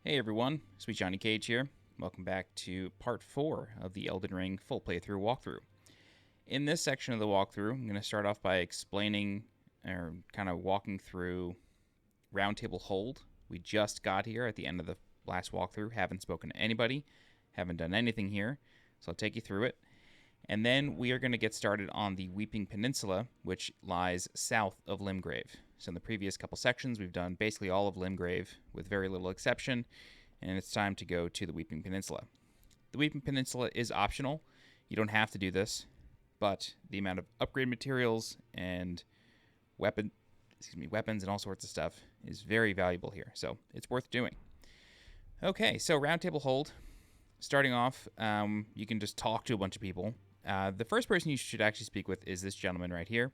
Hey everyone, SweetJohnnyCage here. Welcome back to part 4 of the Elden Ring full playthrough walkthrough. In this section of the walkthrough, I'm going to start off by explaining, or kind of walking through Roundtable Hold. We just got here at the end of the last walkthrough, haven't spoken to anybody, haven't done anything here, so I'll take you through it. And then we are going to get started on the Weeping Peninsula, which lies south of Limgrave. So in the previous couple sections, we've done basically all of Limgrave with very little exception, and it's time to go to the Weeping Peninsula. The Weeping Peninsula is optional. You don't have to do this, but the amount of upgrade materials and weapons and all sorts of stuff is very valuable here, so it's worth doing. Okay, so Roundtable Hold. Starting off, you can just talk to a bunch of people. The first person you should actually speak with is this gentleman right here.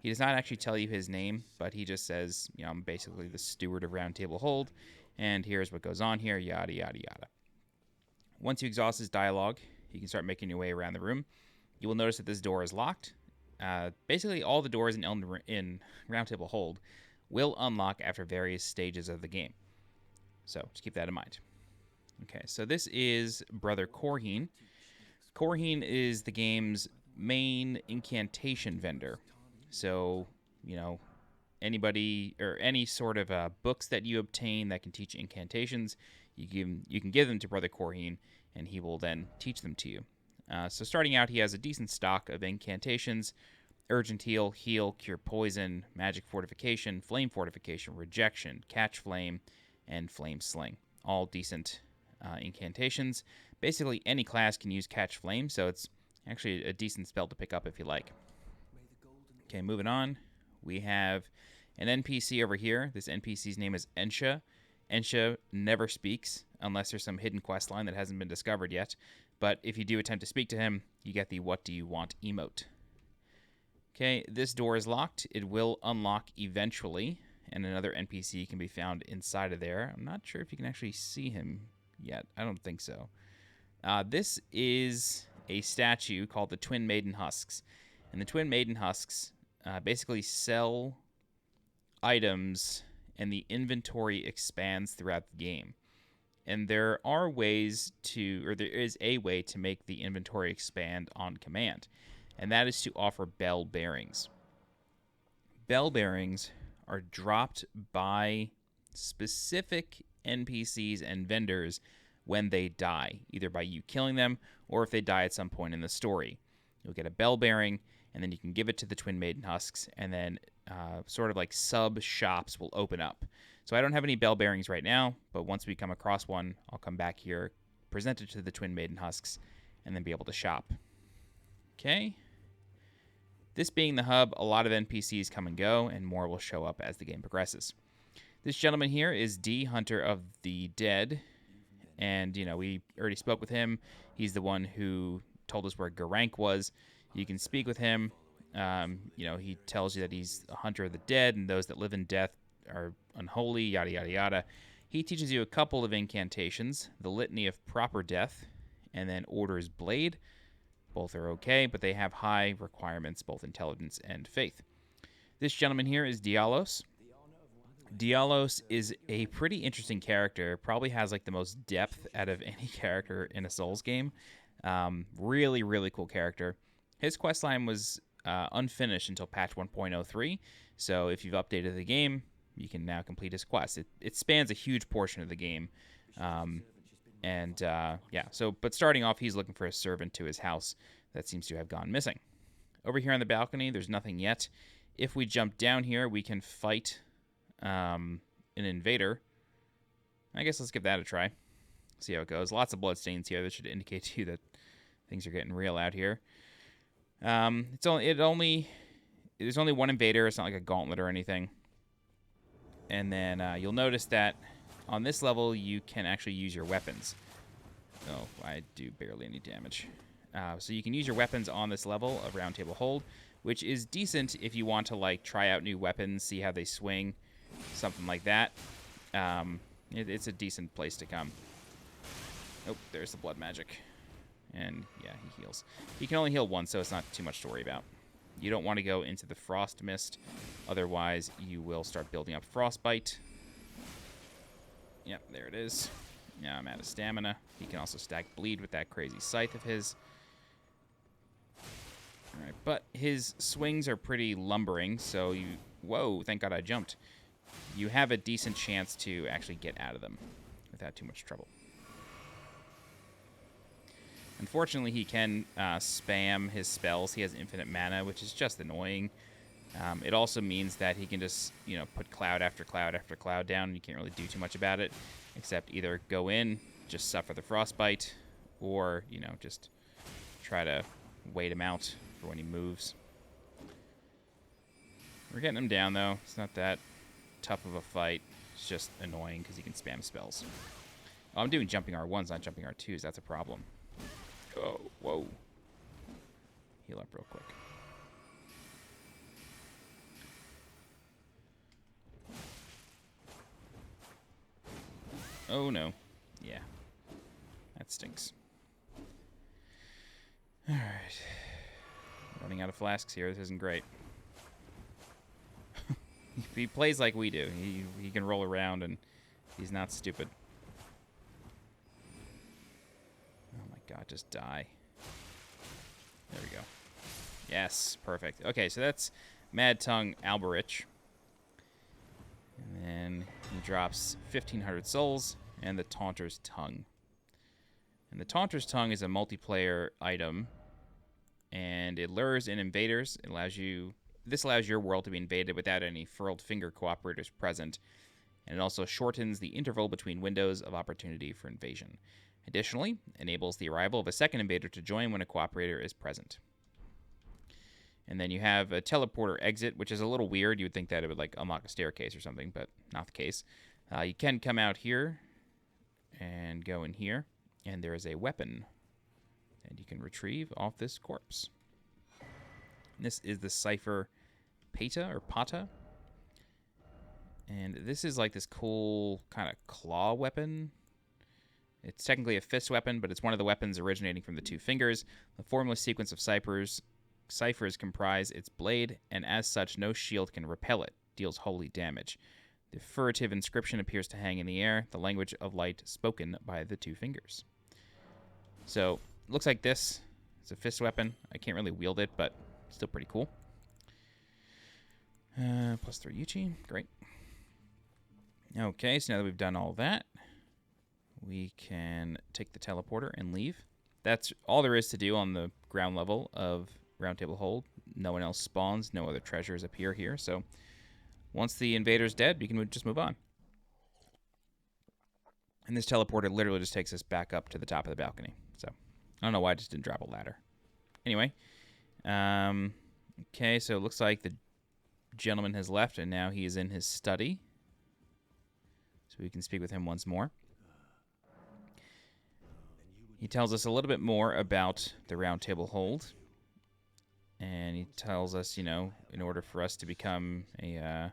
He does not actually tell you his name, but he just says, you know, I'm basically the steward of Roundtable Hold, and here's what goes on here, yada, yada, yada. Once you exhaust his dialogue, you can start making your way around the room. You will notice that this door is locked. Basically, all the doors in Roundtable Hold will unlock after various stages of the game. So, just keep that in mind. Okay, so this is Brother Corheen. Corheen is the game's main incantation vendor. So, you know, anybody or any sort of books that you obtain that can teach incantations, you can give them to Brother Corheen, and he will then teach them to you. So starting out, he has a decent stock of incantations: Urgent Heal, Heal, Cure Poison, Magic Fortification, Flame Fortification, Rejection, Catch Flame, and Flame Sling. All decent incantations. Basically, any class can use Catch Flame, so it's actually a decent spell to pick up if you like. Okay, moving on. We have an NPC over here. This NPC's name is Ensha. Ensha never speaks unless there's some hidden quest line that hasn't been discovered yet. But if you do attempt to speak to him, you get the What Do You Want emote. Okay, this door is locked. It will unlock eventually, and another NPC can be found inside of there. I'm not sure if you can actually see him yet. I don't think so. This is a statue called the Twin Maiden Husks. And the Twin Maiden Husks basically sell items, and the inventory expands throughout the game. And there is a way to make the inventory expand on command, and that is to offer bell bearings. Bell bearings are dropped by specific NPCs and vendors when they die, either by you killing them or if they die at some point in the story. You'll get a bell bearing, and then you can give it to the Twin Maiden Husks, and then sort of like sub-shops will open up. So I don't have any bell bearings right now, but once we come across one, I'll come back here, present it to the Twin Maiden Husks, and then be able to shop. Okay. This being the hub, a lot of NPCs come and go, and more will show up as the game progresses. This gentleman here is D, Hunter of the Dead, and, you know, we already spoke with him. He's the one who told us where Garank was. You can speak with him. You know, he tells you that he's a hunter of the dead, and those that live in death are unholy, yada, yada, yada. He teaches you a couple of incantations: the Litany of Proper Death, and then Order's Blade. Both are okay, but they have high requirements, both intelligence and faith. This gentleman here is Dialos. Dialos is a pretty interesting character. Probably has like the most depth out of any character in a Souls game. Really, really cool character. His questline was unfinished until patch 1.03, so if you've updated the game, you can now complete his quest. It spans a huge portion of the game, but starting off, he's looking for a servant to his house that seems to have gone missing. Over here on the balcony, there's nothing yet. If we jump down here, we can fight an invader. I guess let's give that a try. See how it goes. Lots of bloodstains here. That should indicate to you that things are getting real out here. There's only one invader. It's not like a gauntlet or anything. And then you'll notice that on this level you can actually use your weapons. Oh, I do barely any damage. So you can use your weapons on this level of Roundtable Hold, which is decent if you want to like try out new weapons, see how they swing, something like that. It's a decent place to come. Oh, there's the blood magic. And, yeah, he heals. He can only heal once, so it's not too much to worry about. You don't want to go into the Frost Mist. Otherwise, you will start building up Frostbite. Yep, there it is. Now I'm out of stamina. He can also stack bleed with that crazy scythe of his. Alright, but his swings are pretty lumbering, so you... Whoa, thank God I jumped. You have a decent chance to actually get out of them without too much trouble. Unfortunately, he can spam his spells. He has infinite mana, which is just annoying. It also means that he can just, you know, put cloud after cloud after cloud down, and you can't really do too much about it, except either go in, just suffer the frostbite, or, you know, just try to wait him out for when he moves. We're getting him down, though. It's not that tough of a fight. It's just annoying because he can spam spells. Oh, I'm doing jumping R1s, not jumping R2s. That's a problem. Oh, whoa. Heal up real quick. Oh, no. Yeah. That stinks. Alright. Running out of flasks here. This isn't great. If he plays like we do, he can roll around, and he's not stupid. Oh my god, just die. There we go. Yes, perfect. Okay, so that's Mad Tongue Alberich. And then he drops 1,500 souls and the Taunter's Tongue. And the Taunter's Tongue is a multiplayer item, and it lures in invaders. It allows you... This allows your world to be invaded without any furled finger cooperators present, and it also shortens the interval between windows of opportunity for invasion. Additionally, enables the arrival of a second invader to join when a cooperator is present. And then you have a teleporter exit, which is a little weird. You would think that it would like unlock a staircase or something, but not the case. You can come out here and go in here, and there is a weapon, and you can retrieve off this corpse. This is the Cypher Pata, or Pata. And this is like this cool kind of claw weapon. It's technically a fist weapon, but it's one of the weapons originating from the two fingers. The formless sequence of ciphers comprise its blade, and as such, no shield can repel it. Deals holy damage. The furtive inscription appears to hang in the air, the language of light spoken by the two fingers. So, looks like this. It's a fist weapon. I can't really wield it, but still pretty cool. Plus 3 Yuchi. Great. Okay, so now that we've done all that, we can take the teleporter and leave. That's all there is to do on the ground level of Roundtable Hold. No one else spawns. No other treasures appear here. So once the invader's dead, we can just move on. And this teleporter literally just takes us back up to the top of the balcony. So I don't know why I just didn't drop a ladder. Anyway. Okay, so it looks like the gentleman has left, and now he is in his study. So we can speak with him once more. He tells us a little bit more about the Roundtable Hold. And he tells us, you know, in order for us to become a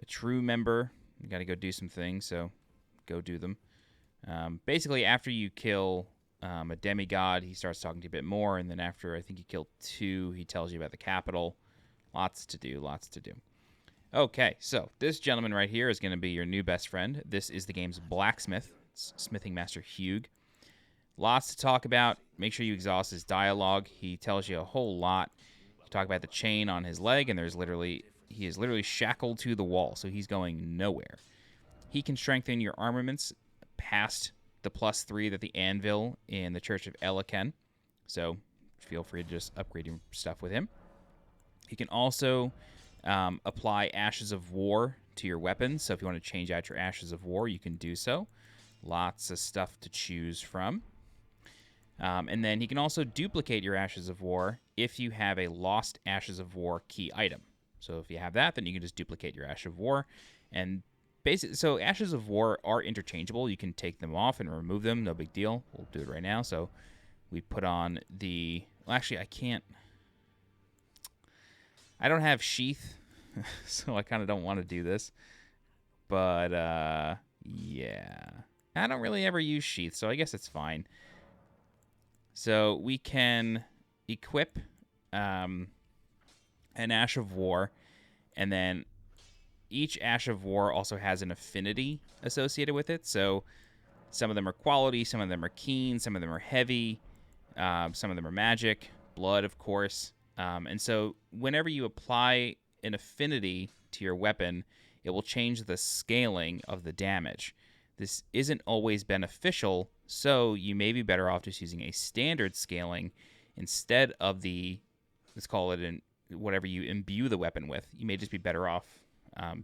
true member, we got to go do some things, so go do them. Basically, after you kill a demigod, he starts talking to you a bit more, and then after I think you kill 2, he tells you about the capital. Lots to do, lots to do. Okay, so this gentleman right here is going to be your new best friend. This is the game's blacksmith, smithing master Hewg. Lots to talk about. Make sure you exhaust his dialogue. He tells you a whole lot. You talk about the chain on his leg, and he is literally shackled to the wall, so he's going nowhere. He can strengthen your armaments past the +3 that the anvil in the Church of Ela can. So feel free to just upgrade your stuff with him. He can also apply Ashes of War to your weapons. So if you want to change out your Ashes of War, you can do so. Lots of stuff to choose from. And then he can also duplicate your Ashes of War if you have a lost Ashes of War key item. So if you have that, then you can just duplicate your Ashes of War. And basically, so Ashes of War are interchangeable. You can take them off and remove them. No big deal. We'll do it right now. So we put on the... Well, actually, I can't... I don't have Sheath, so I kind of don't want to do this. But, yeah. I don't really ever use Sheath, so I guess it's fine. So we can equip an Ash of War, and then each Ash of War also has an affinity associated with it. So Some of them are quality, some of them are keen, some of them are heavy, some of them are magic, blood, of course. And so whenever you apply an affinity to your weapon, it will change the scaling of the damage. This isn't always beneficial, so you may be better off just using a standard scaling instead of the, let's call it whatever you imbue the weapon with. You may just be better off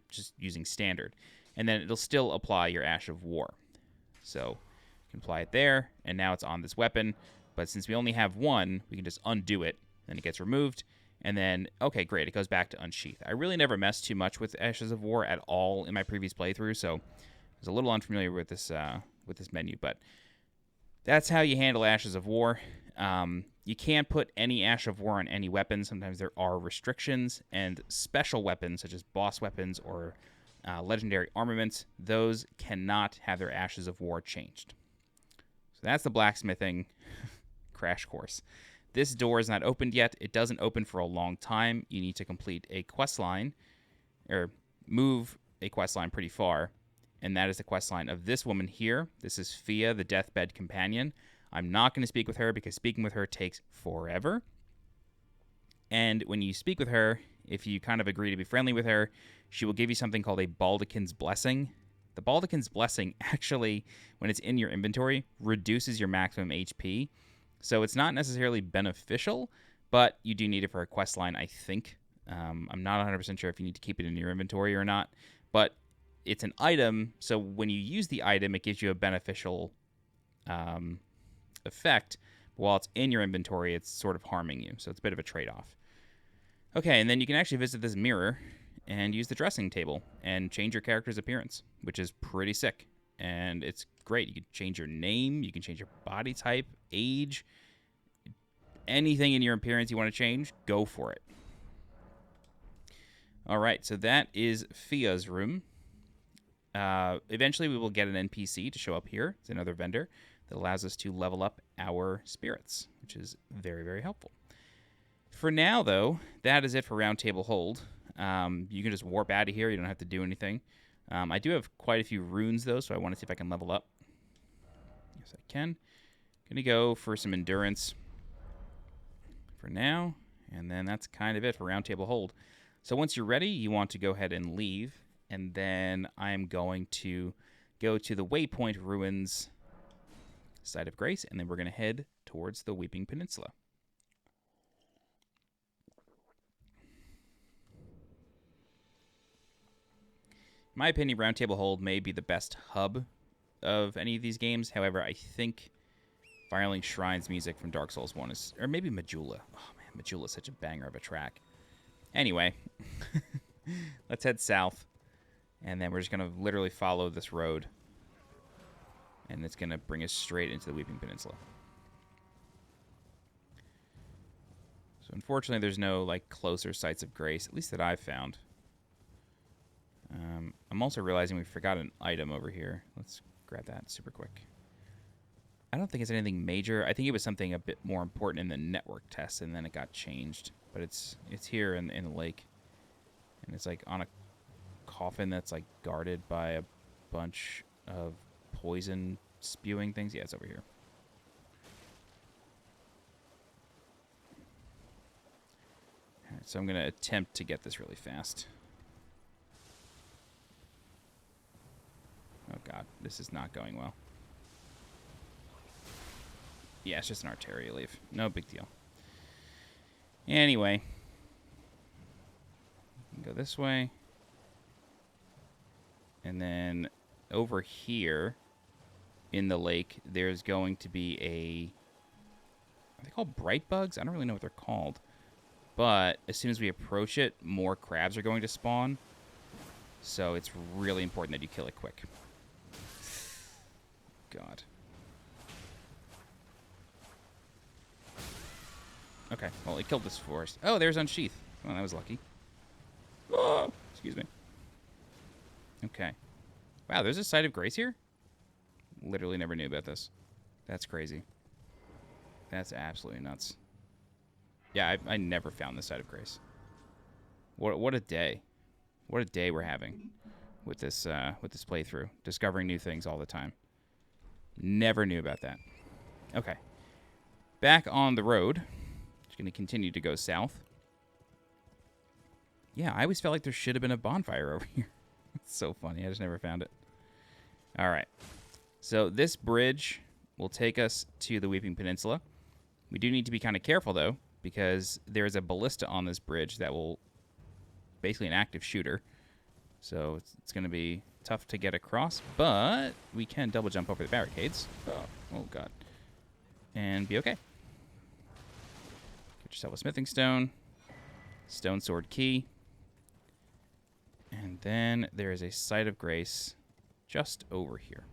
just using standard. And then it'll still apply your Ash of War. So you can apply it there, and now it's on this weapon. But since we only have one, we can just undo it, and it gets removed. And then, okay, great, it goes back to Unsheath. I really never messed too much with Ashes of War at all in my previous playthrough, so I was a little unfamiliar with this menu. But that's how you handle Ashes of War. You can't put any Ash of War on any weapon. Sometimes there are restrictions, and special weapons, such as boss weapons or legendary armaments, those cannot have their Ashes of War changed. So that's the blacksmithing crash course. This door is not opened yet. It doesn't open for a long time. You need to complete a quest line, or move a quest line pretty far, and that is the quest line of this woman here. This is Fia, the Deathbed Companion. I'm not going to speak with her because speaking with her takes forever. And when you speak with her, if you kind of agree to be friendly with her, she will give you something called a Baldekin's Blessing. The Baldekin's Blessing actually, when it's in your inventory, reduces your maximum HP. So it's not necessarily beneficial, but you do need it for a quest line, I think. I'm not 100% sure if you need to keep it in your inventory or not, but it's an item, so when you use the item, it gives you a beneficial effect. But while it's in your inventory, it's sort of harming you, so it's a bit of a trade-off. Okay, and then you can actually visit this mirror and use the dressing table and change your character's appearance, which is pretty sick. And it's great. You can change your name, you can change your body type, age, anything in your appearance you want to change, go for it. All right, so that is Fia's room. Eventually we will get an NPC to show up here. It's another vendor that allows us to level up our spirits, which is very, very helpful. For now, though, that is it for Roundtable Hold. You can just warp out of here. You don't have to do anything. I do have quite a few runes, though, so I want to see if I can level up. Yes, I can. Going to go for some endurance for now, and then that's kind of it for Roundtable Hold. So once you're ready, you want to go ahead and leave, and then I'm going to go to the Waypoint Ruins Site of Grace, and then we're going to head towards the Weeping Peninsula. In my opinion, Roundtable Hold may be the best hub of any of these games. However, I think Firelink Shrine's music from Dark Souls 1 is... Or maybe Majula. Oh, man, Majula is such a banger of a track. Anyway, let's head south. And then we're just going to literally follow this road. And it's going to bring us straight into the Weeping Peninsula. So unfortunately, there's no like closer sites of grace, at least that I've found. I'm also realizing we forgot an item over here. Let's grab that super quick. I don't think it's anything major. I think it was something a bit more important in the network test, and then it got changed. But it's here in the lake. And it's like on a coffin that's like guarded by a bunch of poison spewing things. Yeah, it's over here. All right, so I'm going to attempt to get this really fast. Oh god, this is not going well. Yeah, it's just an arteria leaf. No big deal. Anyway. Go this way. And then over here in the lake, there's going to be a... Are they called bright bugs? I don't really know what they're called. But as soon as we approach it, more crabs are going to spawn. So it's really important that you kill it quick. God. Okay, well, it killed this forest. Oh, there's Unsheath. Well, that was lucky. Oh, excuse me. Okay. Wow, there's a site of grace here? Literally never knew about this. That's crazy. That's absolutely nuts. Yeah, I never found this site of grace. What a day. What a day we're having with this playthrough. Discovering new things all the time. Never knew about that. Okay. Back on the road. Just going to continue to go south. Yeah, I always felt like there should have been a bonfire over here. It's so funny. I just never found it. All right. So this bridge will take us to the Weeping Peninsula. We do need to be kind of careful, though, because there's a ballista on this bridge that will basically an active shooter. So it's going to be tough to get across, but we can double jump over the barricades. Oh God. And be okay. Get yourself a smithing stone. Stone sword key. And then there is a site of grace just over here.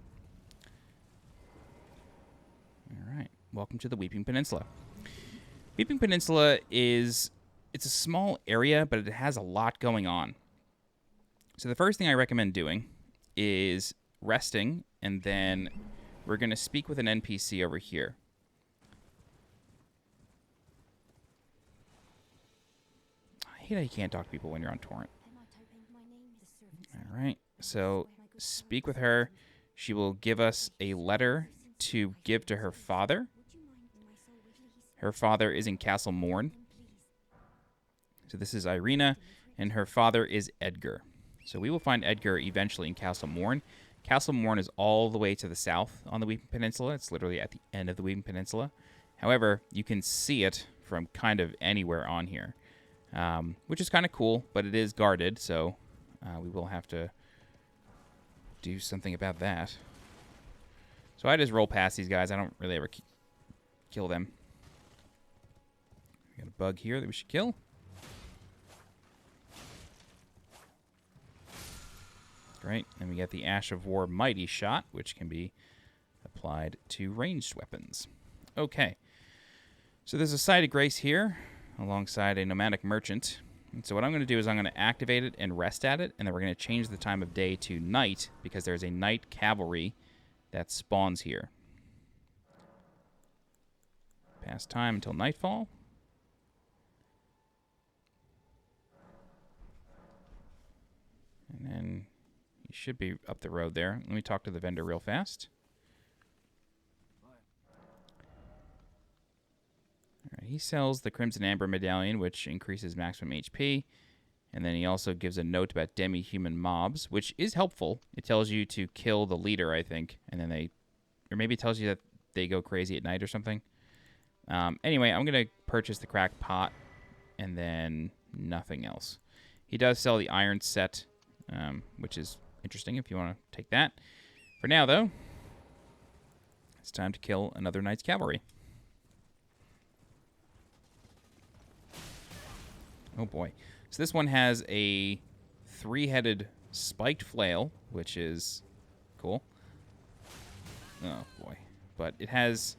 All right. Welcome to the Weeping Peninsula. Weeping Peninsula it's a small area, but it has a lot going on. So the first thing I recommend doing is resting, and then we're going to speak with an NPC over here. I hate how you can't talk to people when you're on torrent. All right, so speak with her. She will give us a letter to give to her father. Her father is in Castle Morne. So this is Irina, and her father is Edgar. So we will find Edgar eventually in Castle Morne. Castle Morne is all the way to the south on the Weeping Peninsula. It's literally at the end of the Weeping Peninsula. However, you can see it from kind of anywhere on here, which is kind of cool, but it is guarded, so we will have to do something about that. So I just roll past these guys. I don't really ever kill them. We got a bug here that we should kill. Great. And we get the Ash of War Mighty Shot, which can be applied to ranged weapons. Okay. So there's a site of grace here alongside a nomadic merchant. And so what I'm going to do is I'm going to activate it and rest at it, and then we're going to change the time of day to night because there's a night cavalry that spawns here. Pass time until nightfall. And then you should be up the road there. Let me talk to the vendor real fast. All right, he sells the Crimson Amber Medallion, which increases maximum HP. And then he also gives a note about Demi-Human mobs, which is helpful. It tells you to kill the leader, I think. And then or maybe it tells you that they go crazy at night or something. Anyway, I'm going to purchase the cracked pot and then nothing else. He does sell the iron set, which is interesting if you want to take that. For now, though, it's time to kill another Knight's Cavalry. Oh, boy. So this one has a 3-headed spiked flail, which is cool. Oh, boy. But it has...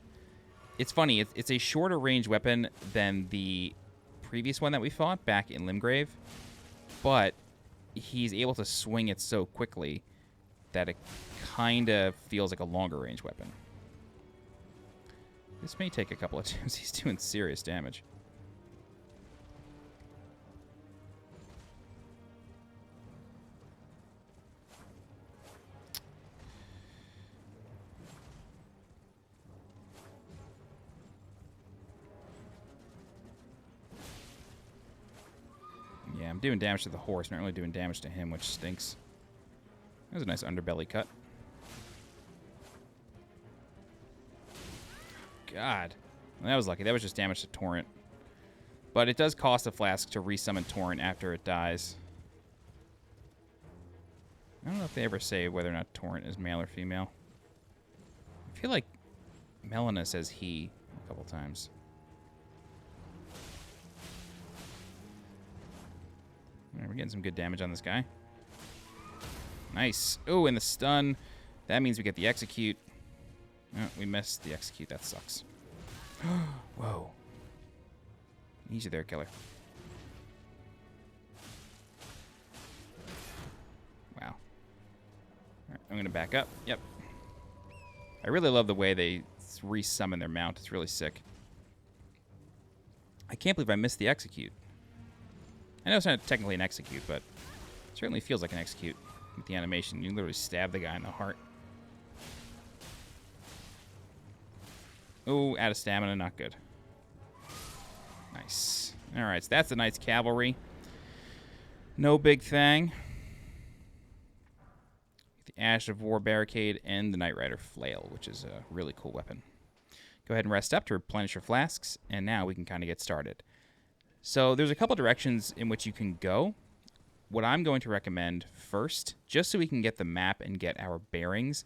It's funny. It's a shorter range weapon than the previous one that we fought back in Limgrave. But he's able to swing it so quickly that it kind of feels like a longer range weapon. This may take a couple of times. He's doing serious damage. Yeah, I'm doing damage to the horse, not really doing damage to him, which stinks. That was a nice underbelly cut. God. Well, that was lucky. That was just damage to Torrent. But it does cost a flask to resummon Torrent after it dies. I don't know if they ever say whether or not Torrent is male or female. I feel like Melina says he a couple times. All right, we're getting some good damage on this guy. Nice. Oh, and the stun. That means we get the execute. Oh, we missed the execute. That sucks. Whoa. Easy there, killer. Wow. All right, I'm going to back up. Yep. I really love the way they resummon their mount. It's really sick. I can't believe I missed the execute. I know it's not technically an execute, but it certainly feels like an execute with the animation. You literally stab the guy in the heart. Oh, out of stamina, not good. Nice. All right, so that's the Knight's Cavalry. No big thing. The Ash of War Barricade and the Knight Rider Flail, which is a really cool weapon. Go ahead and rest up to replenish your flasks, and now we can kind of get started. So there's a couple directions in which you can go. What I'm going to recommend first, just so we can get the map and get our bearings,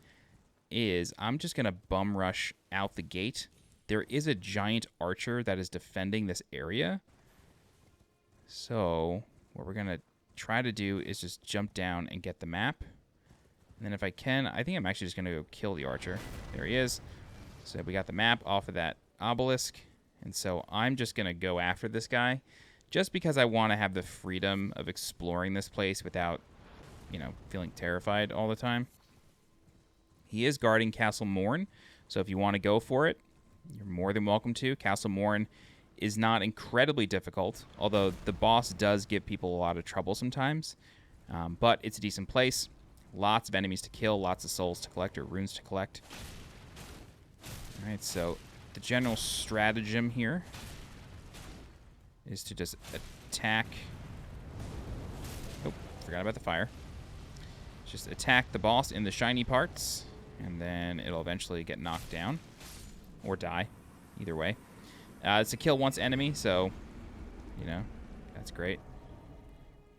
is I'm just going to bum rush out the gate. There is a giant archer that is defending this area. So what we're going to try to do is just jump down and get the map. And then if I can, I think I'm actually just going to go kill the archer. There he is. So we got the map off of that obelisk. And so I'm just going to go after this guy just because I want to have the freedom of exploring this place without, you know, feeling terrified all the time. He is guarding Castle Morne, so if you want to go for it, you're more than welcome to. Castle Morne is not incredibly difficult, although the boss does give people a lot of trouble sometimes. But it's a decent place. Lots of enemies to kill, lots of souls to collect, or runes to collect. All right, so the general stratagem here is to just attack... Oh, forgot about the fire. Just attack the boss in the shiny parts, and then it'll eventually get knocked down. Or die. Either way. It's a kill once enemy, so, you know, that's great.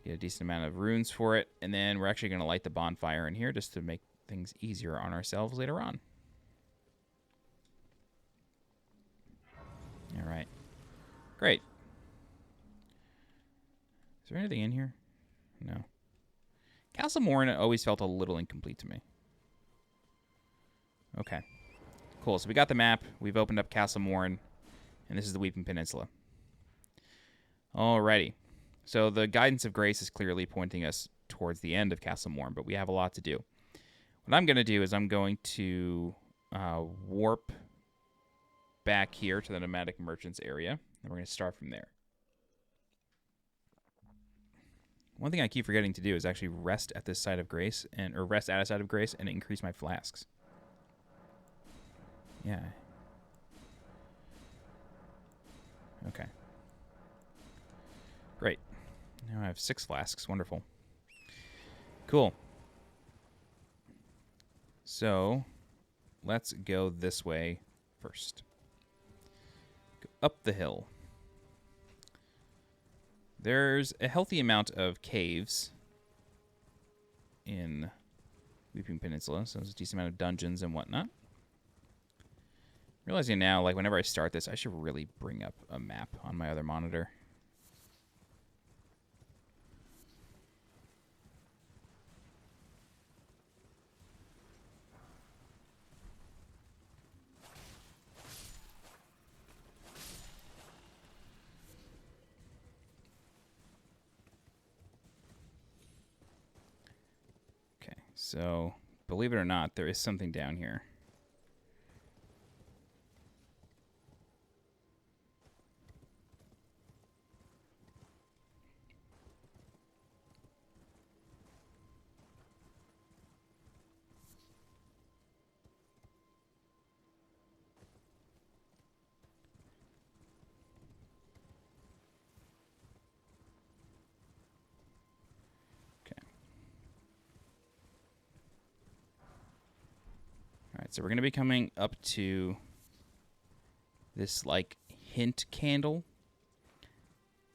Get a decent amount of runes for it. And then we're actually going to light the bonfire in here just to make things easier on ourselves later on. All right. Great. Is there anything in here? No. Castle Morne always felt a little incomplete to me. Okay. Cool. So we got the map. We've opened up Castle Morne. And this is the Weeping Peninsula. Alrighty. So the Guidance of Grace is clearly pointing us towards the end of Castle Morne, but we have a lot to do. What I'm going to do is I'm going to warp back here to the Nomadic Merchants area, and we're going to start from there. One thing I keep forgetting to do is actually rest at this side of grace, or rest at a side of grace, and increase my flasks. Yeah. Okay. Great. Now I have 6 flasks. Wonderful. Cool. So, let's go this way first. Go up the hill. There's a healthy amount of caves in Weeping Peninsula, so there's a decent amount of dungeons and whatnot. Realizing now, like, whenever I start this, I should really bring up a map on my other monitor. Okay, so, believe it or not, there is something down here. So we're going to be coming up to this, like, hint candle.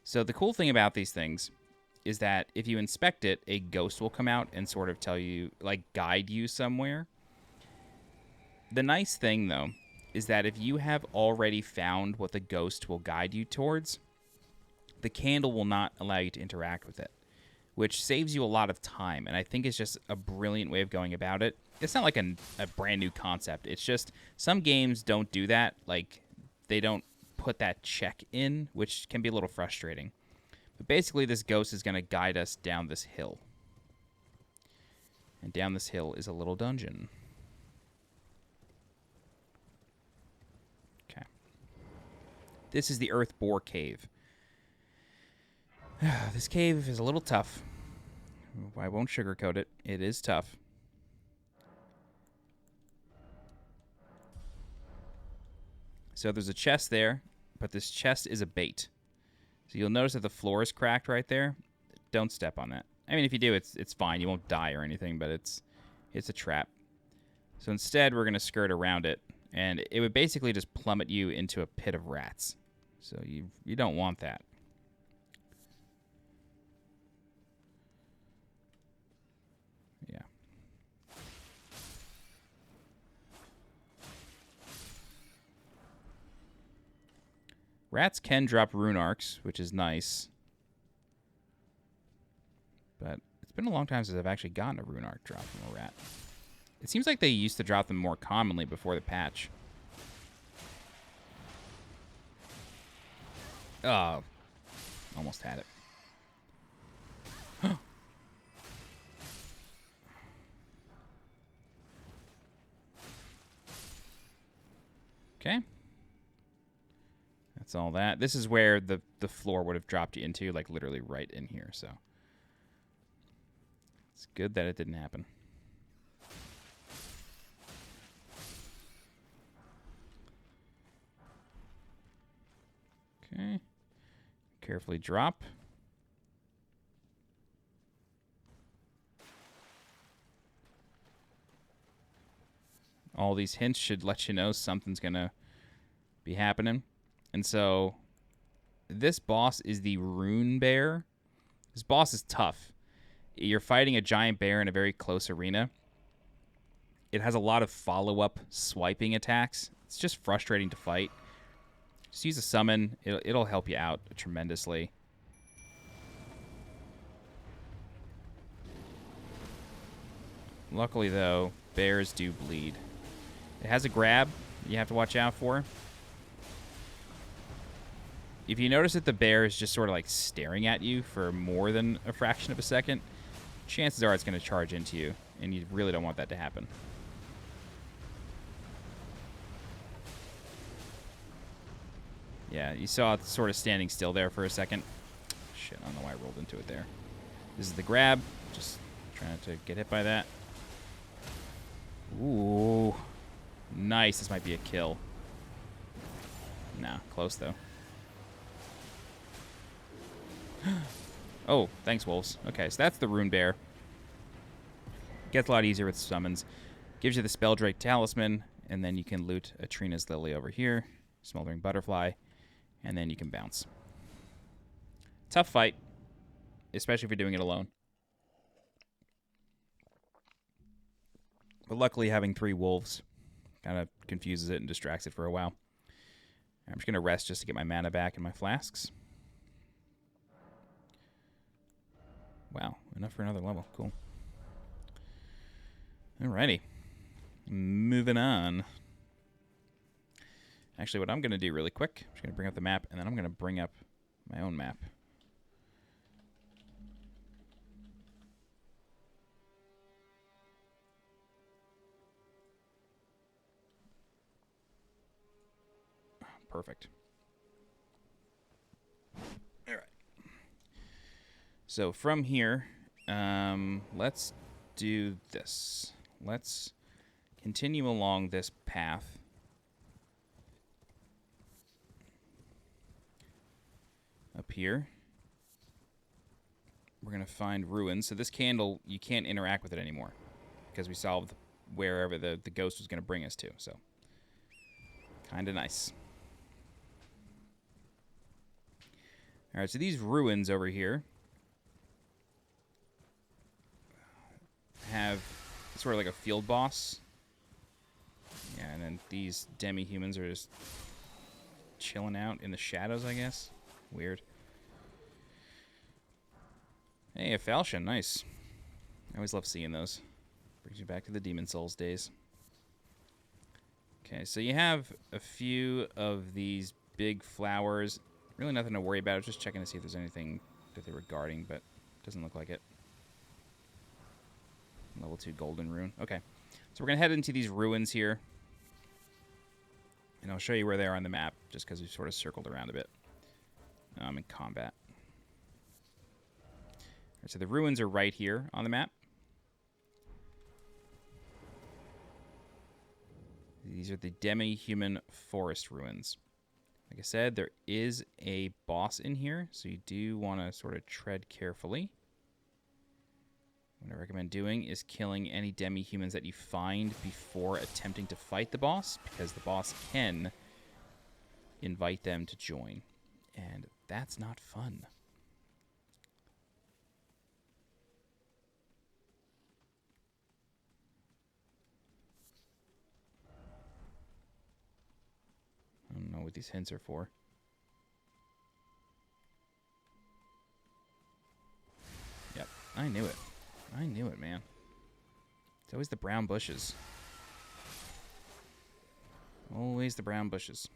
So the cool thing about these things is that if you inspect it, a ghost will come out and sort of tell you, like, guide you somewhere. The nice thing, though, is that if you have already found what the ghost will guide you towards, the candle will not allow you to interact with it, which saves you a lot of time, and I think it's just a brilliant way of going about it. It's not like a brand new concept. It's just some games don't do that. Like, they don't put that check in, which can be a little frustrating. But basically, this ghost is going to guide us down this hill. And down this hill is a little dungeon. Okay. This is the Earthbore Cave. This cave is a little tough. I won't sugarcoat it. It is tough. So there's a chest there, but this chest is a bait. So you'll notice that the floor is cracked right there. Don't step on that. I mean, if you do, it's fine. You won't die or anything, but it's a trap. So instead, we're going to skirt around it, and it would basically just plummet you into a pit of rats. So you don't want that. Yeah. Rats can drop rune arcs, which is nice. But it's been a long time since I've actually gotten a rune arc drop from a rat. It seems like they used to drop them more commonly before the patch. Oh, almost had it. Okay. That's all that. This is where the floor would have dropped you into, like literally right in here, so. It's good that it didn't happen. Okay. Carefully drop. All these hints should let you know something's going to be happening. And so this boss is the Runebear. This boss is tough. You're fighting a giant bear in a very close arena. It has a lot of follow-up swiping attacks. It's just frustrating to fight. Just use a summon. It'll help you out tremendously. Luckily, though, bears do bleed. It has a grab you have to watch out for. If you notice that the bear is just sort of like staring at you for more than a fraction of a second, chances are it's going to charge into you, and you really don't want that to happen. Yeah, you saw it sort of standing still there for a second. Shit, I don't know why I rolled into it there. This is the grab. Just trying to get hit by that. Ooh. Nice. This might be a kill. Nah, close though. Oh, thanks, wolves. Okay, so that's the Runebear. Gets a lot easier with summons. Gives you the Spelldrake Talisman, and then you can loot Atrina's Lily over here. Smoldering Butterfly, and then you can bounce. Tough fight, especially if you're doing it alone. But luckily, having 3 wolves kind of confuses it and distracts it for a while. I'm just going to rest just to get my mana back and my flasks. Wow, enough for another level. Cool. Alrighty. Moving on. Actually, what I'm going to do really quick, I'm just going to bring up the map, and then I'm going to bring up my own map. Perfect. All right. So from here, let's do this. Let's continue along this path. Up here. We're going to find ruins. So this candle, you can't interact with it anymore because we solved wherever the ghost was going to bring us to. So, kind of nice. All right, so these ruins over here have sort of like a field boss. Yeah, and then these demi-humans are just chilling out in the shadows, I guess. Weird. Hey, a falchion, nice. I always love seeing those. Brings you back to the Demon Souls days. Okay, so you have a few of these big flowers. Really nothing to worry about. Just checking to see if there's anything that they were guarding, but doesn't look like it. Level 2 golden rune. Okay, so we're going to head into these ruins here. And I'll show you where they are on the map, just because we've sort of circled around a bit. I'm in combat. Right, so the ruins are right here on the map. These are the Demi-Human forest ruins. Like I said, there is a boss in here, so you do want to sort of tread carefully. What I recommend doing is killing any Demi-Humans that you find before attempting to fight the boss, because the boss can invite them to join, and that's not fun. I don't know what these hints are for. Yep, I knew it. I knew it, man. It's always the brown bushes. Always the brown bushes.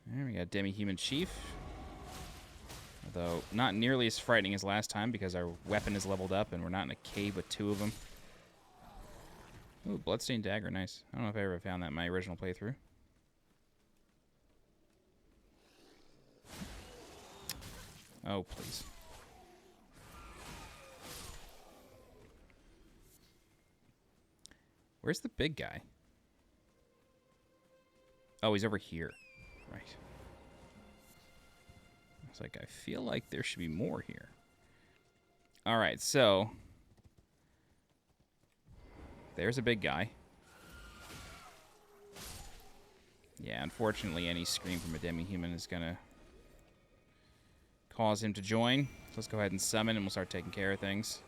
There we got Demi-Human Chief. Although, not nearly as frightening as last time because our weapon is leveled up and we're not in a cave with two of them. Ooh, Bloodstained Dagger, nice. I don't know if I ever found that in my original playthrough. Oh, please. Where's the big guy? Oh, he's over here. Right. I was like, I feel like there should be more here. Alright, so... there's a big guy. Yeah, unfortunately, any scream from a Demi-Human is going to cause him to join. So let's go ahead and summon, and we'll start taking care of things.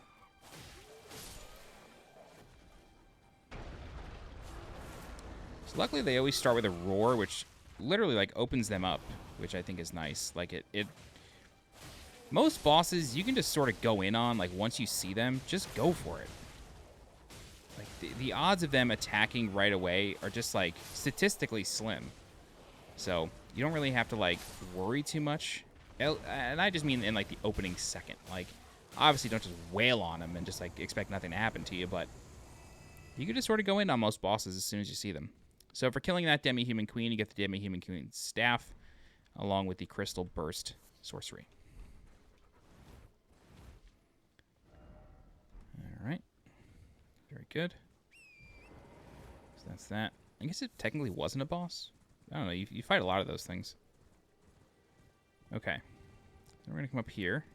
So luckily, they always start with a roar, which literally, like, opens them up, which I think is nice. Like, it most bosses, you can just sort of go in on, like, once you see them, just go for it. Like, the odds of them attacking right away are just, like, statistically slim. So, you don't really have to, like, worry too much. And I just mean in, like, the opening second. Like, obviously don't just wail on them and just, like, expect nothing to happen to you, but you can just sort of go in on most bosses as soon as you see them. So for killing that Demi-Human Queen, you get the Demi-Human Queen Staff, along with the Crystal Burst Sorcery. Alright. Very good. So that's that. I guess it technically wasn't a boss. I don't know, you fight a lot of those things. Okay. So we're going to come up here.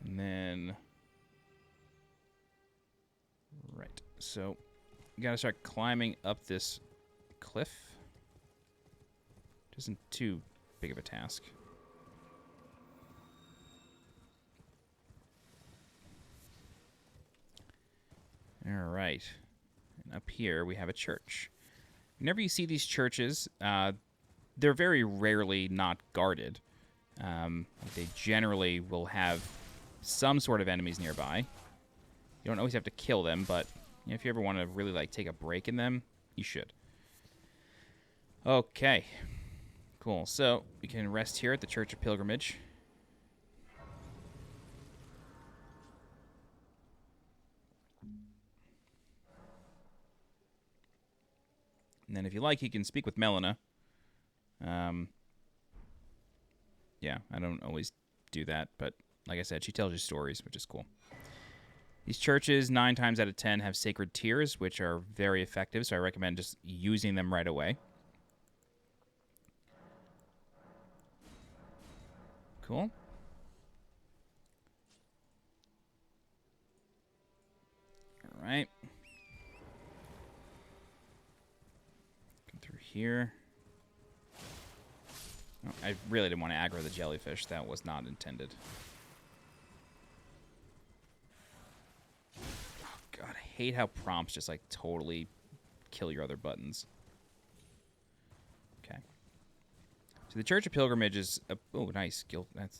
And then... right. So, you got to start climbing up this cliff. Which isn't too big of a task. Alright. And up here, we have a church. Whenever you see these churches, they're very rarely not guarded. They generally will have some sort of enemies nearby. You don't always have to kill them, but you know, if you ever want to really like take a break in them, you should. Okay. Cool. So we can rest here at the Church of Pilgrimage. And then if you like, you can speak with Melina. Yeah, I don't always do that, but like I said, she tells you stories, which is cool. These churches, 9 times out of 10, have sacred tears, which are very effective, so I recommend just using them right away. Cool. All right. Come through here. Oh, I really didn't want to aggro the jellyfish. That was not intended. Oh, God, I hate how prompts just, like, totally kill your other buttons. Okay. So the Church of Pilgrimage is... oh, nice.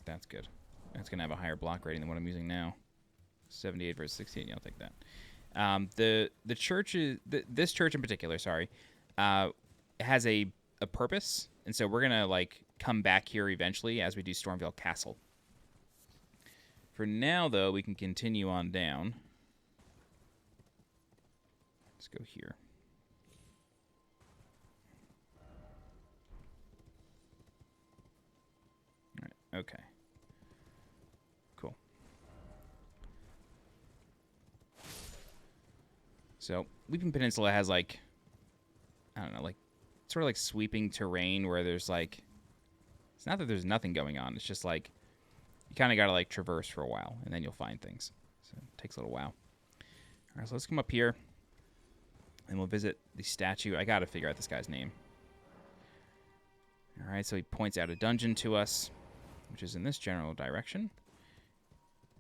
That's good. That's going to have a higher block rating than what I'm using now. 78 versus 68. Yeah, I'll take that. The church is... this church in particular, sorry, has a purpose. And so we're going to, like, come back here eventually as we do Stormveil Castle. For now, though, we can continue on down. Let's go here. All right, okay. Cool. So, Weeping Peninsula has, like, I don't know, like, sort of like sweeping terrain where there's, like, it's not that there's nothing going on. It's just, like, you kind of got to, like, traverse for a while, and then you'll find things. So, it takes a little while. All right, so let's come up here, and we'll visit the statue. I got to figure out this guy's name. All right, so he points out a dungeon to us, which is in this general direction.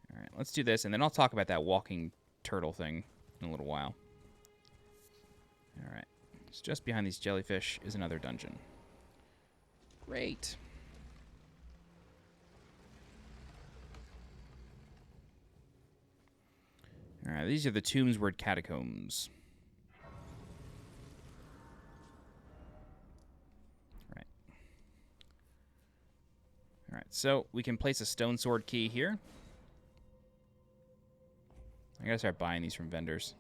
All right, let's do this, and then I'll talk about that walking turtle thing in a little while. All right, so just behind these jellyfish is another dungeon. Great. All right, these are the Tombsward Catacombs. All right, so we can place a stone sword key here. I gotta start buying these from vendors.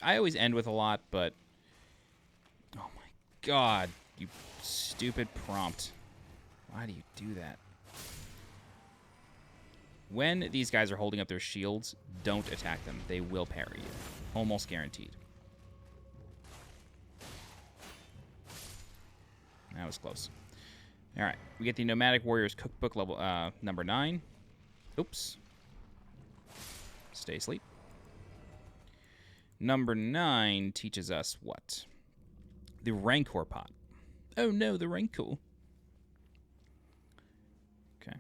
I always end with a lot, but... Oh my god, you stupid prompt. Why do you do that? When these guys are holding up their shields, don't attack them. They will parry you. Almost guaranteed. That was close. Alright, we get the Nomadic Warriors Cookbook level number 9. Oops. Stay asleep. Number 9 teaches us what? The Rancor pot. Oh no, the Rancor. Okay.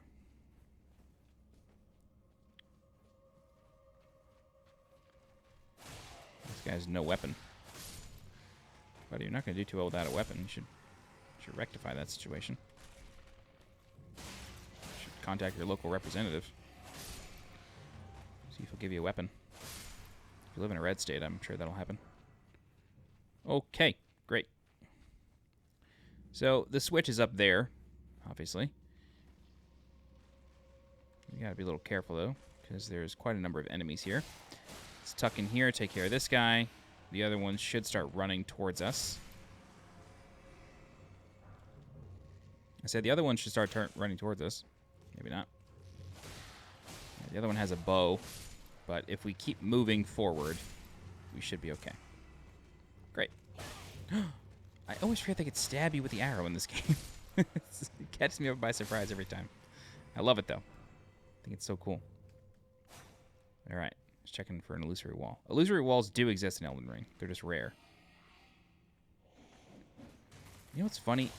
This guy has no weapon. But you're not going to do too well without a weapon. You should rectify that situation. You should contact your local representative. See if he'll give you a weapon. If you live in a red state, I'm sure that'll happen. Okay, great. So the switch is up there, obviously. You gotta be a little careful, though, because there's quite a number of enemies here. Let's tuck in here, take care of this guy. The other ones should start running towards us. I said the other one should start running towards us. Maybe not. Yeah, the other one has a bow. But if we keep moving forward, we should be okay. Great. I always forget they could stab you with the arrow in this game. It catches me by surprise every time. I love it, though. I think it's so cool. All right. Just checking for an illusory wall. Illusory walls do exist in Elden Ring. They're just rare. You know what's funny?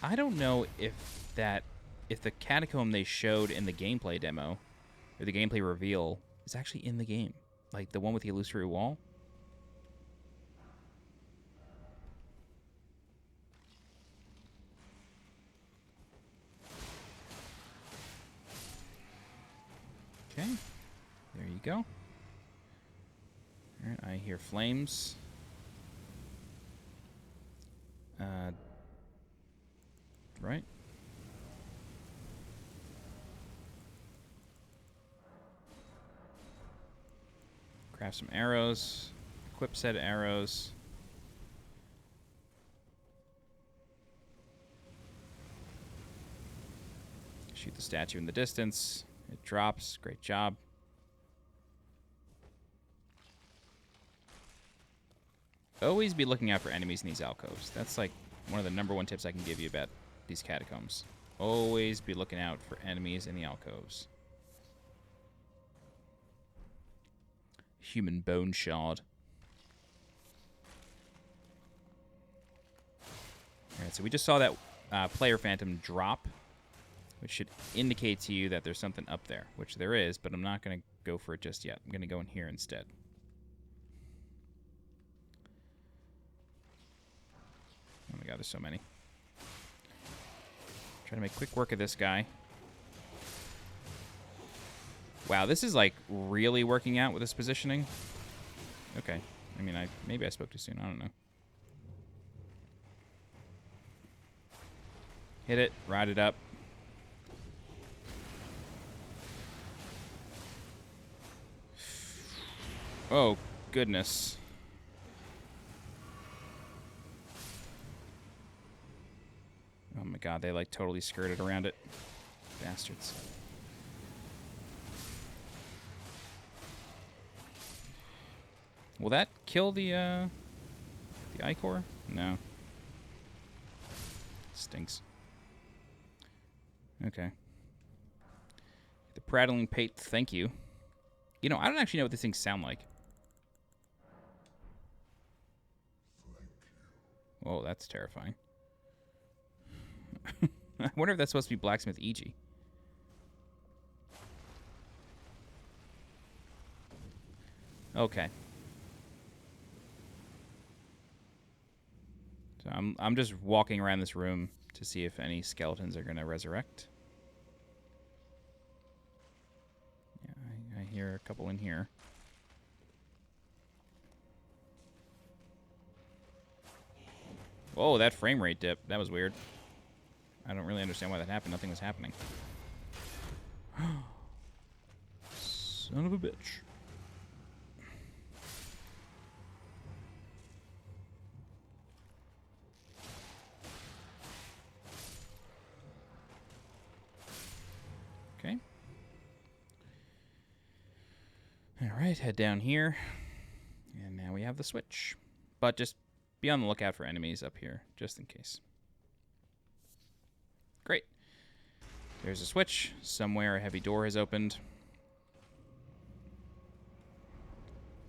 I don't know if the catacomb they showed in the gameplay demo, or the gameplay reveal, is actually in the game. Like, the one with the illusory wall. Okay. There you go. Alright, I hear flames. Right. Craft some arrows. Equip said arrows. Shoot the statue in the distance. It drops. Great job. Always be looking out for enemies in these alcoves. That's like one of the #1 tips I can give you about these catacombs. Always be looking out for enemies in the alcoves. Human bone shard. Alright, so we just saw that player phantom drop, which should indicate to you that there's something up there, which there is, but I'm not going to go for it just yet. I'm going to go in here instead. Oh my god, there's so many. Try to make quick work of this guy. Wow, this is like really working out with this positioning. Okay. I mean, maybe I spoke too soon. I don't know. Hit it. Ride it up. Oh, goodness. Oh my god, they like totally skirted around it. Bastards. Will that kill the Ichor? No. Stinks. Okay. The prattling pate, thank you. You know, I don't actually know what these things sound like. Whoa, that's terrifying. I wonder if that's supposed to be Blacksmith Iji. Okay. So I'm just walking around this room to see if any skeletons are going to resurrect. Yeah, I hear a couple in here. Whoa, that frame rate dip. That was weird. I don't really understand why that happened. Nothing was happening. Son of a bitch. Okay. Alright, head down here. And now we have the switch. But just be on the lookout for enemies up here, just in case. Great. There's a switch. Somewhere a heavy door has opened.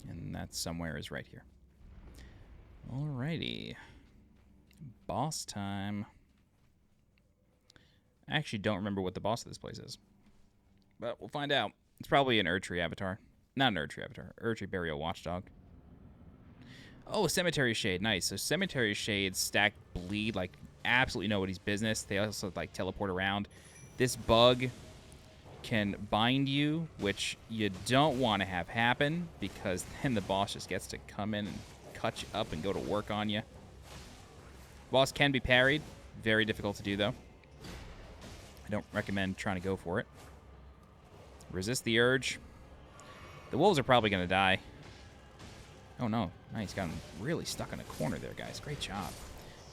And that somewhere is right here. Alrighty. Boss time. I actually don't remember what the boss of this place is. But we'll find out. It's probably an Erdtree avatar. Not an Erdtree avatar. Erdtree Burial Watchdog. Oh, Cemetery Shade. Nice. So Cemetery Shades stack bleed like absolutely nobody's business. They also like teleport around. This bug can bind you, which you don't want to have happen because then the boss just gets to come in and cut you up and go to work on you. Boss can be parried. Very difficult to do, though. I don't recommend trying to go for it. Resist the urge. The wolves are probably going to die. Oh, no. Nice. Got him really stuck in a corner there, guys. Great job.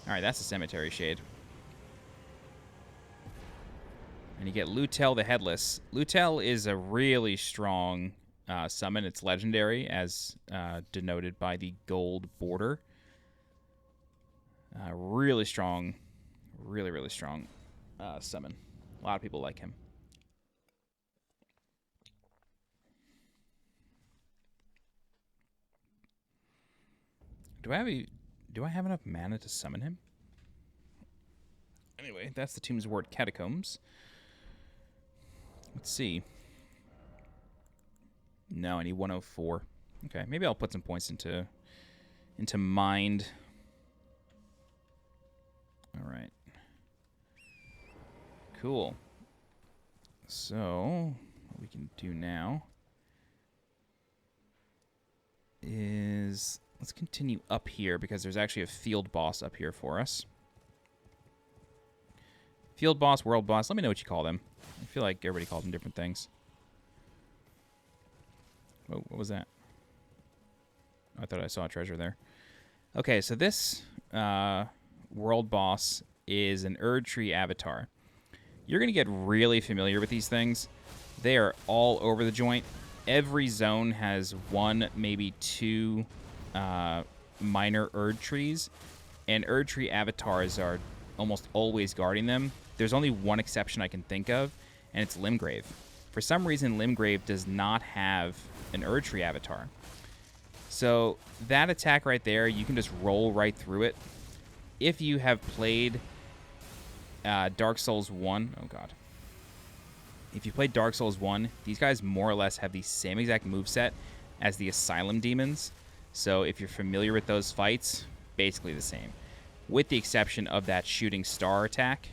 All right, that's the Cemetery Shade. And you get Leyndell the Headless. Leyndell is a really strong summon. It's legendary, as denoted by the gold border. Really strong. Really, really strong summon. A lot of people like him. Do I have enough mana to summon him? Anyway, that's the Tombsward Catacombs. Let's see. No, I need 104. Okay, maybe I'll put some points into mind. All right. Cool. So, what we can do now is let's continue up here because there's actually a field boss up here for us. Field boss, world boss. Let me know what you call them. I feel like everybody calls them different things. Oh, what was that? I thought I saw a treasure there. Okay, so this world boss is an Erdtree avatar. You're going to get really familiar with these things. They are all over the joint. Every zone has one, maybe two minor Erdtrees, and Erdtree avatars are almost always guarding them. There's only one exception I can think of, and it's Limgrave. For some reason, Limgrave does not have an Erdtree avatar. So that attack right there, you can just roll right through it. If you have played Dark Souls 1, oh god. If you played Dark Souls 1, these guys more or less have the same exact moveset as the Asylum Demons. So if you're familiar with those fights, basically the same. With the exception of that shooting star attack.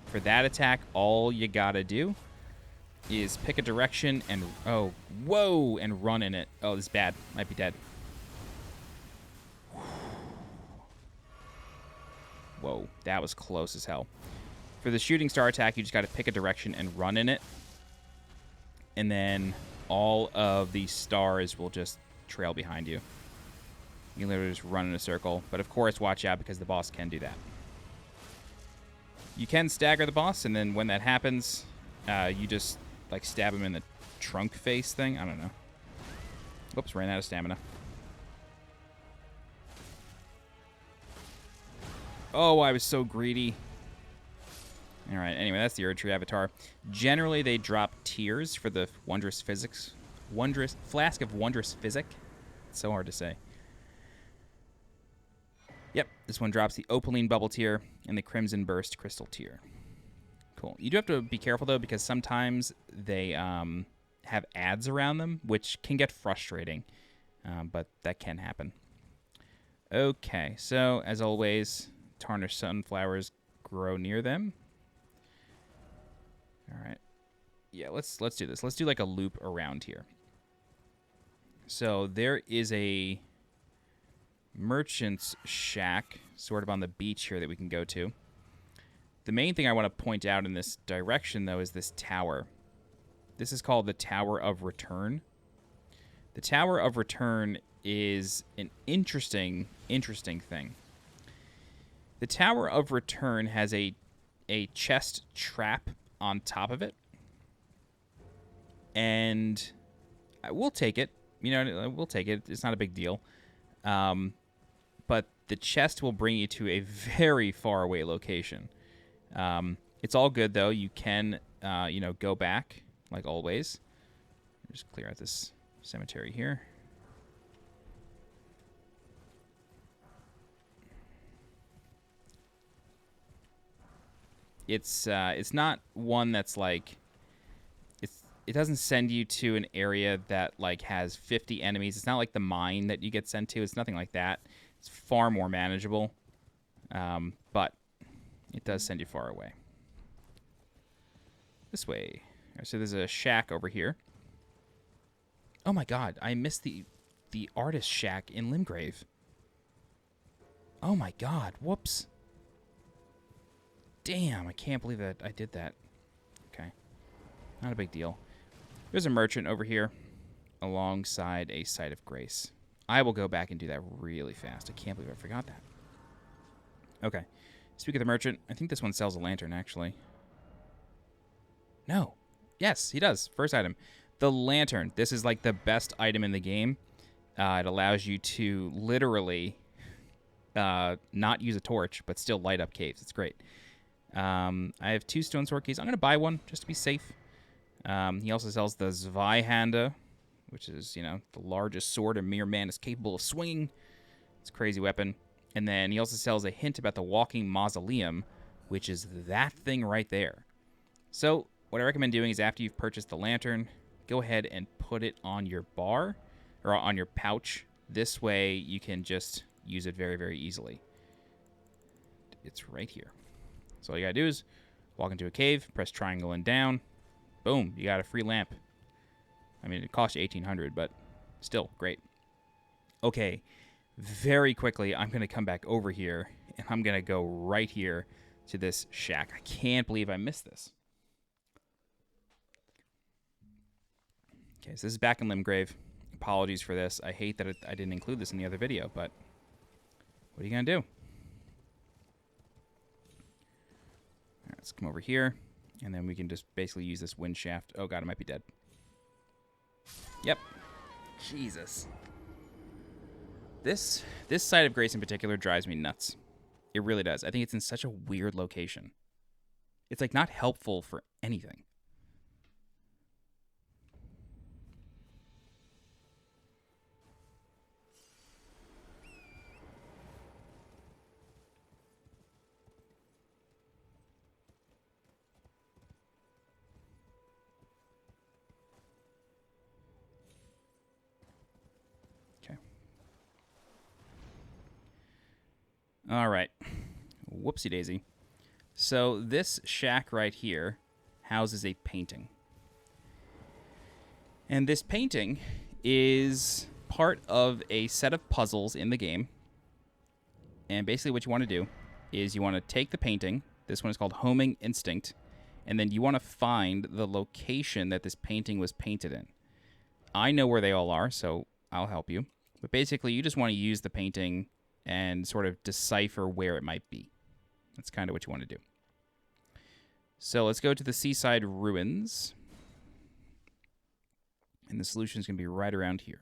For that attack, all you gotta do is pick a direction and, oh, whoa, and run in it. Oh, this is bad. Might be dead. Whoa, that was close as hell. For the shooting star attack, you just gotta pick a direction and run in it. And then all of these stars will just trail behind you. You can literally just run in a circle. But of course, watch out because the boss can do that. You can stagger the boss, and then when that happens, you just like stab him in the trunk face thing. I don't know. Whoops, ran out of stamina. Oh, I was so greedy. All right, anyway, that's the Erdtree avatar. Generally, they drop tiers for the Wondrous Flask of Wondrous Physic. It's so hard to say. Yep, this one drops the Opaline Bubble tier and the Crimson Burst Crystal tier. Cool. You do have to be careful, though, because sometimes they have ads around them, which can get frustrating, but that can happen. Okay, so, as always, tarnished sunflowers grow near them. All right. Yeah, let's do this. Let's do like a loop around here. So there is a merchant's shack sort of on the beach here that we can go to. The main thing I want to point out in this direction, though, is this tower. This is called the Tower of Return. The Tower of Return is an interesting thing. The Tower of Return has a chest trap on top of it, and we'll take it. You know, we'll take it. It's not a big deal. But the chest will bring you to a very far away location. It's all good, though. You can, you know, go back, like always. Just clear out this cemetery here. It's not one that's like, it doesn't send you to an area that like has 50 enemies. It's not like the mine that you get sent to. It's nothing like that. It's far more manageable, but it does send you far away. This way. So there's a shack over here. Oh my god, I missed the artist shack in Limgrave. Oh my god, whoops. Damn, I can't believe that I did that. Okay. Not a big deal. There's a merchant over here alongside a site of grace. I will go back and do that really fast. I can't believe I forgot that. Okay. Speak of the merchant, I think this one sells a lantern, actually. No. Yes, he does. First item. The lantern. This is like the best item in the game. It allows you to literally not use a torch, but still light up caves. It's great. I have 2 stone sword keys. I'm going to buy one just to be safe. He also sells the Zweihande, which is, you know, the largest sword a mere man is capable of swinging. It's a crazy weapon. And then he also sells a hint about the walking mausoleum, which is that thing right there. So what I recommend doing is after you've purchased the lantern, go ahead and put it on your bar or on your pouch. This way you can just use it very, very easily. It's right here. So all you gotta do is walk into a cave, press triangle and down. Boom, you got a free lamp. I mean, it costs you 1,800, but still, great. Okay, very quickly, I'm going to come back over here, and I'm going to go right here to this shack. I can't believe I missed this. Okay, so this is back in Limgrave. Apologies for this. I hate that I didn't include this in the other video, but what are you going to do? All right, let's come over here, and then we can just basically use this wind shaft. Oh, God, I might be dead. Yep. Jesus. This site of grace in particular drives me nuts. It really does. I think it's in such a weird location. It's like not helpful for anything. All right. Whoopsie daisy. So this shack right here houses a painting. And this painting is part of a set of puzzles in the game. And basically what you want to do is you want to take the painting. This one is called Homing Instinct. And then you want to find the location that this painting was painted in. I know where they all are, so I'll help you. But basically you just want to use the painting and sort of decipher where it might be. That's kind of what you want to do. So let's go to the seaside ruins. And the solution is going to be right around here.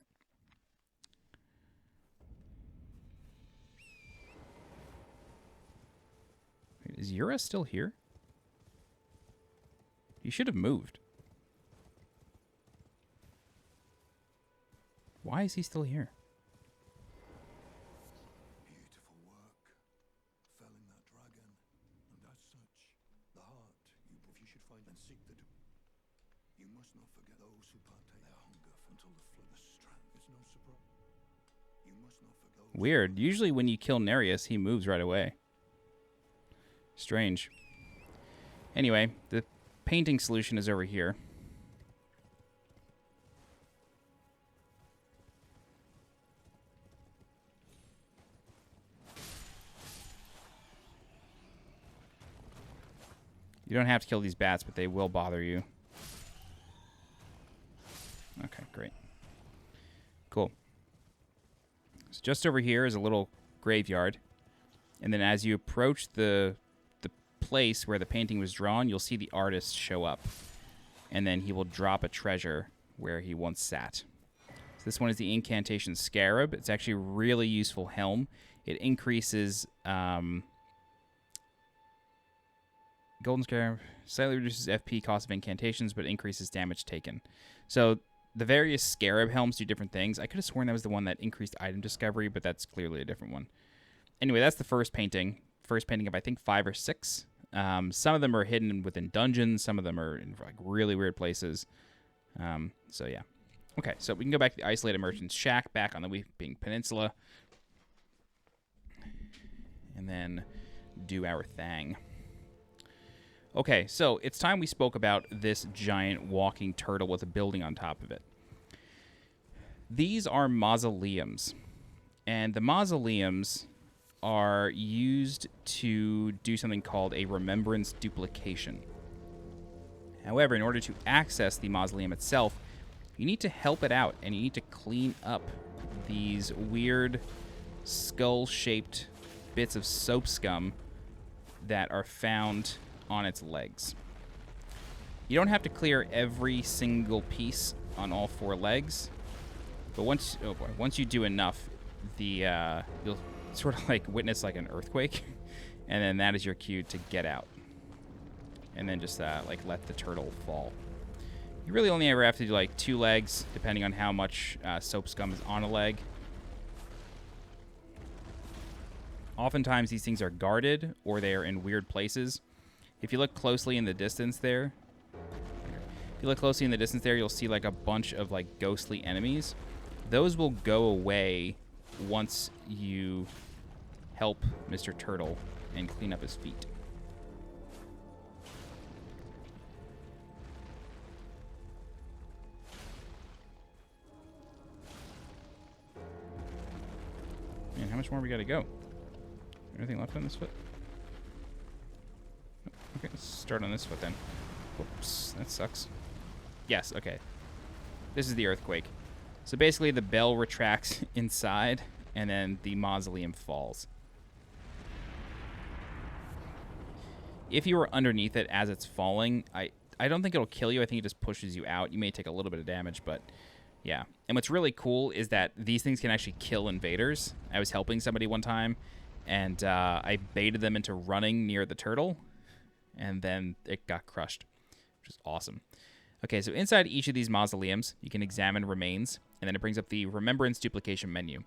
Is Yura still here? He should have moved. Why is he still here? Beautiful work. Felling that dragon. And as such, the heart, if you should find and seek the... You must not forget those who partake their hunger until the flood of strength. It's no surprise. You must not forget... Weird. Usually when you kill Nereus, he moves right away. Strange. Anyway, the painting solution is over here. You don't have to kill these bats, but they will bother you. Okay, great. Cool. So just over here is a little graveyard. And then as you approach the place where the painting was drawn, you'll see the artist show up. And then he will drop a treasure where he once sat. So this one is the Incantation Scarab. It's actually a really useful helm. It increases... Golden Scarab slightly reduces FP cost of incantations, but increases damage taken. So the various Scarab helms do different things. I could have sworn that was the one that increased item discovery, but that's clearly a different one. Anyway, that's the first painting. First painting of, I think, 5 or 6. Some of them are hidden within dungeons. Some of them are in like really weird places. So, yeah. Okay, so we can go back to the Isolated Merchant's Shack, back on the Weeping Peninsula. And then do our thing. Okay, so it's time we spoke about this giant walking turtle with a building on top of it. These are mausoleums. And the mausoleums are used to do something called a Remembrance duplication. However, in order to access the mausoleum itself, you need to help it out, and you need to clean up these weird skull-shaped bits of soap scum that are found on its legs. You don't have to clear every single piece on all 4 legs, but once you do enough, you'll sort of like witness like an earthquake, and then that is your cue to get out, and then just like let the turtle fall. You really only ever have to do like 2 legs, depending on how much soap scum is on a leg. Oftentimes these things are guarded or they are in weird places. If you look closely in the distance there, you'll see like a bunch of like ghostly enemies. Those will go away once you help Mr. Turtle and clean up his feet. Man, how much more we gotta go? Anything left on this foot? Okay, let's start on this foot then. Whoops, that sucks. Yes, okay. This is the earthquake. So basically the bell retracts inside, and then the mausoleum falls. If you were underneath it as it's falling, I don't think it'll kill you. I think it just pushes you out. You may take a little bit of damage, but yeah. And what's really cool is that these things can actually kill invaders. I was helping somebody one time, and I baited them into running near the turtle, and then it got crushed, which is awesome. Okay, so inside each of these mausoleums, you can examine remains, and then it brings up the Remembrance duplication menu.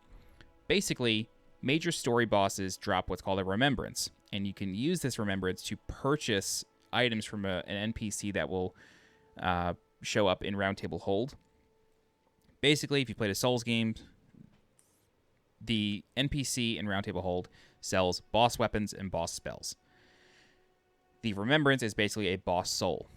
Basically, major story bosses drop what's called a Remembrance, and you can use this Remembrance to purchase items from an NPC that will show up in Roundtable Hold. Basically, if you played a Souls game, the NPC in Roundtable Hold sells boss weapons and boss spells. The Remembrance is basically a boss soul.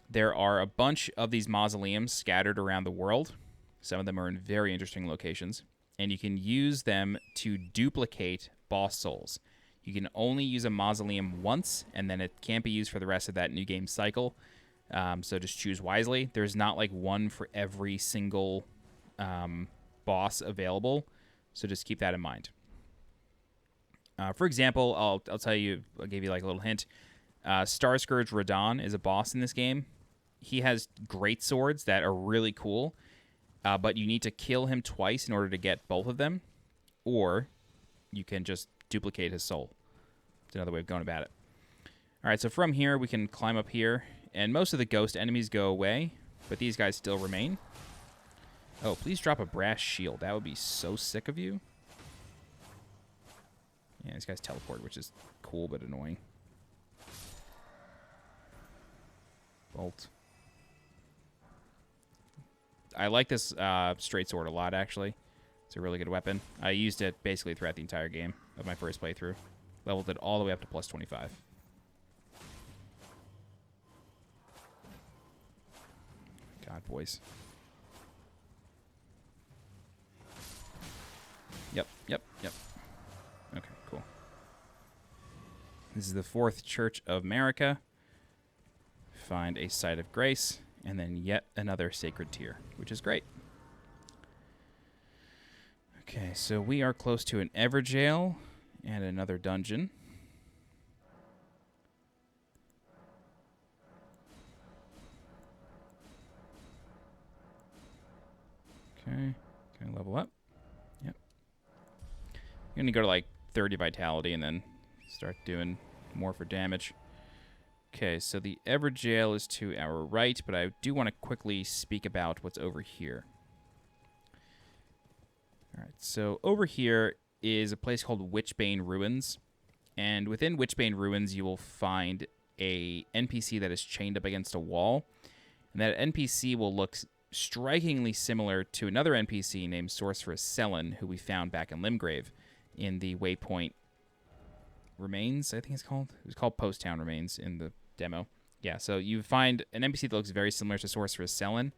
There are a bunch of these mausoleums scattered around the world. Some of them are in very interesting locations. And you can use them to duplicate boss souls. You can only use a mausoleum once, and then it can't be used for the rest of that new game cycle. So just choose wisely. There's not like one for every single boss available. So just keep that in mind. For example, I'll tell you, I'll give you like a little hint. Starscourge Radon is a boss in this game. He has great swords that are really cool, but you need to kill him twice in order to get both of them, or you can just duplicate his soul. It's another way of going about it. All right, so from here, we can climb up here, and most of the ghost enemies go away, but these guys still remain. Oh, please drop a brass shield. That would be so sick of you. Yeah, these guys teleport, which is cool but annoying. Bolt. I like this straight sword a lot, actually. It's a really good weapon. I used it basically throughout the entire game of my first playthrough. Leveled it all the way up to plus 25. God, boys. Yep. Okay, cool. This is the 4th Church of Marika. Find a Site of Grace, and then yet another Sacred Tier, which is great. Okay, so we are close to an Evergaol and another dungeon. Okay, can I level up? Yep. I'm going to go to like 30 vitality and then start doing more for damage. Okay, so the Evergaol is to our right, but I do want to quickly speak about what's over here. All right, so over here is a place called Witchbane Ruins, and within Witchbane Ruins, you will find a NPC that is chained up against a wall, and that NPC will look strikingly similar to another NPC named Sorceress Sellen, who we found back in Limgrave in the Waypoint Remains, I think it's called. It was called Post Town Remains in the demo. Yeah, so you find an NPC that looks very similar to Sorceress Sellen.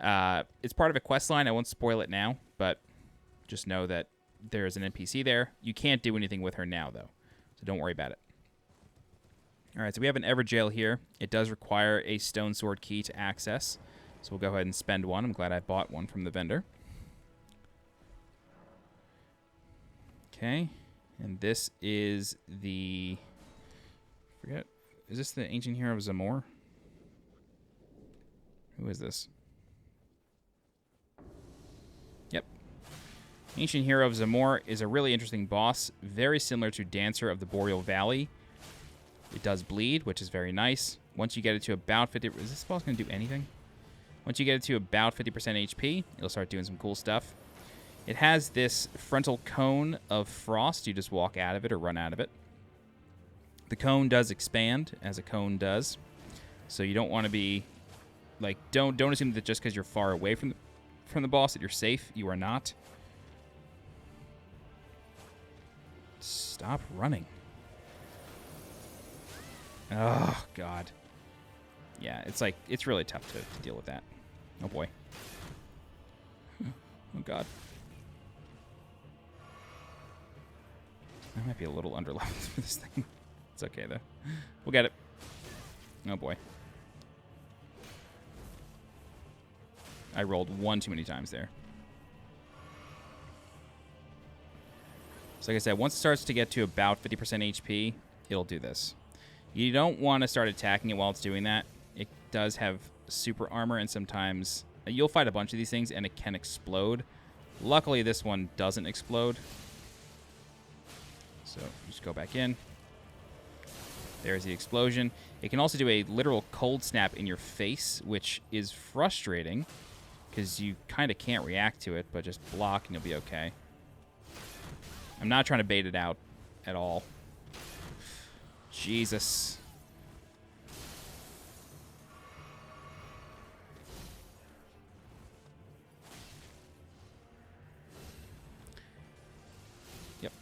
It's part of a quest line. I won't spoil it now, but just know that there's an NPC there. You can't do anything with her now, though, so don't worry about it. All right, so we have an Evergaol here. It does require a stone sword key to access, so we'll go ahead and spend one. I'm glad I bought one from the vendor. Okay, and this is the... Is this the ancient hero of Zamor? Who is this? Yep. Ancient hero of Zamor is a really interesting boss, very similar to Dancer of the Boreal Valley. It does bleed, which is very nice. Once you get it to about 50... Is this boss going to do anything? Once you get it to about 50% HP, it'll start doing some cool stuff. It has this frontal cone of frost. You just walk out of it or run out of it. The cone does expand, as a cone does. So you don't want to be... Like, don't assume that just because you're far away from the boss that you're safe. You are not. Stop running. Oh, God. Yeah, it's really tough to deal with that. Oh, boy. Oh, God. I might be a little underleveled for this thing. It's okay, though. We'll get it. Oh, boy. I rolled one too many times there. So like I said, once it starts to get to about 50% HP, it'll do this. You don't want to start attacking it while it's doing that. It does have super armor, and sometimes you'll fight a bunch of these things, and it can explode. Luckily, this one doesn't explode. So just go back in. There's the explosion. It can also do a literal cold snap in your face, which is frustrating because you kind of can't react to it, but just block and you'll be okay. I'm not trying to bait it out at all. Jesus. Yep.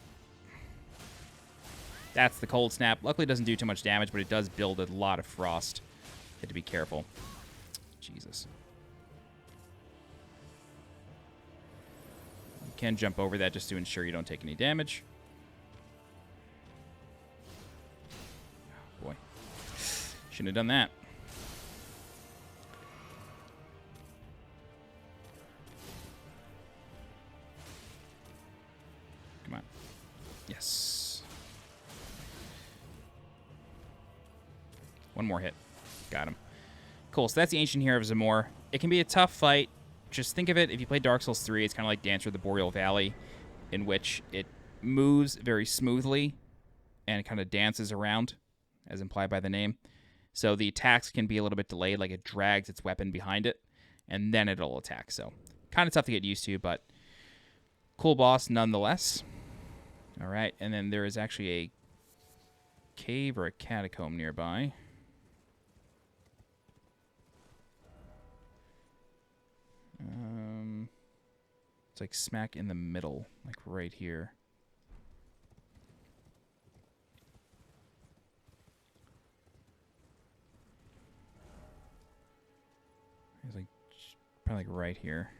That's the cold snap. Luckily it doesn't do too much damage, but it does build a lot of frost. You have to be careful. Jesus. You can jump over that just to ensure you don't take any damage. Oh, boy. Shouldn't have done that. Come on. Yes. One more hit. Got him. Cool, so that's the Ancient Hero of Zamor. It can be a tough fight. Just think of it, if you play Dark Souls 3, it's kind of like Dancer of the Boreal Valley, in which it moves very smoothly and kind of dances around. as implied by the name. So the attacks can be a little bit delayed, like it drags its weapon behind it, and then it'll attack. So kind of tough to get used to, but cool boss nonetheless. All right, and then there is actually a cave or a catacomb nearby. It's like smack in the middle, like right here. It's like probably like right here.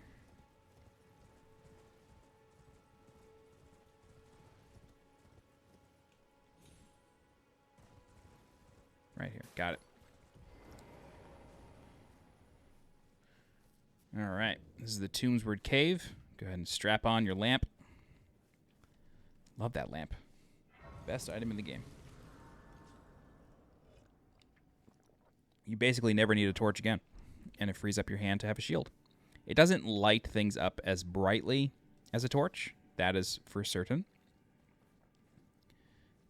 Right here. Got it. All right. This is the Tombsward Cave. Go ahead and strap on your lamp. Love that lamp. Best item in the game. You basically never need a torch again, and it frees up your hand to have a shield. It doesn't light things up as brightly as a torch. That is for certain.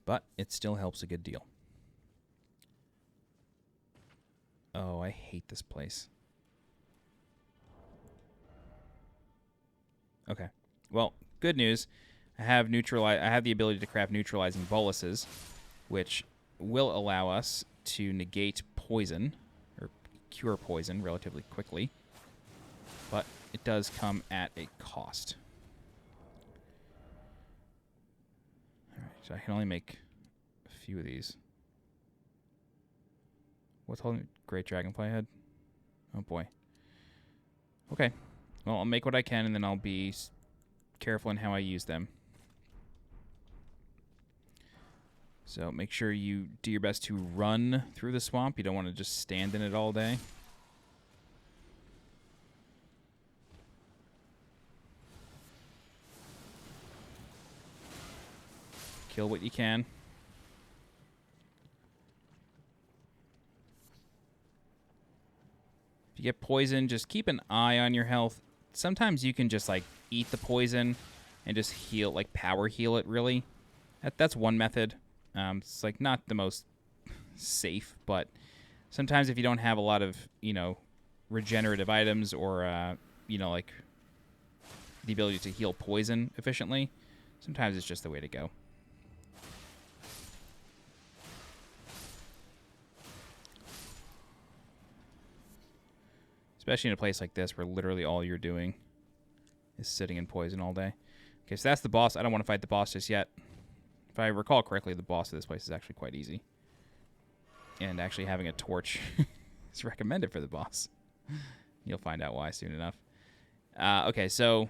But it still helps a good deal. Oh, I hate this place. Okay. Well, good news. I have the ability to craft neutralizing boluses, which will allow us to negate poison or cure poison relatively quickly. But it does come at a cost. All right, so I can only make a few of these. What's holding Great Dragonfly Head? Oh boy. Okay. Well, I'll make what I can, and then I'll be careful in how I use them. So make sure you do your best to run through the swamp. You don't want to just stand in it all day. Kill what you can. If you get poisoned, just keep an eye on your health. Sometimes you can just, like, eat the poison and just heal, like, power heal it, really. That's one method. It's, like, not the most safe, but sometimes if you don't have a lot of, you know, regenerative items or, you know, like, the ability to heal poison efficiently, sometimes it's just the way to go. Especially in a place like this where literally all you're doing is sitting in poison all day. Okay, so that's the boss. I don't want to fight the boss just yet. If I recall correctly, the boss of this place is actually quite easy. And actually having a torch is recommended for the boss. You'll find out why soon enough. Okay, so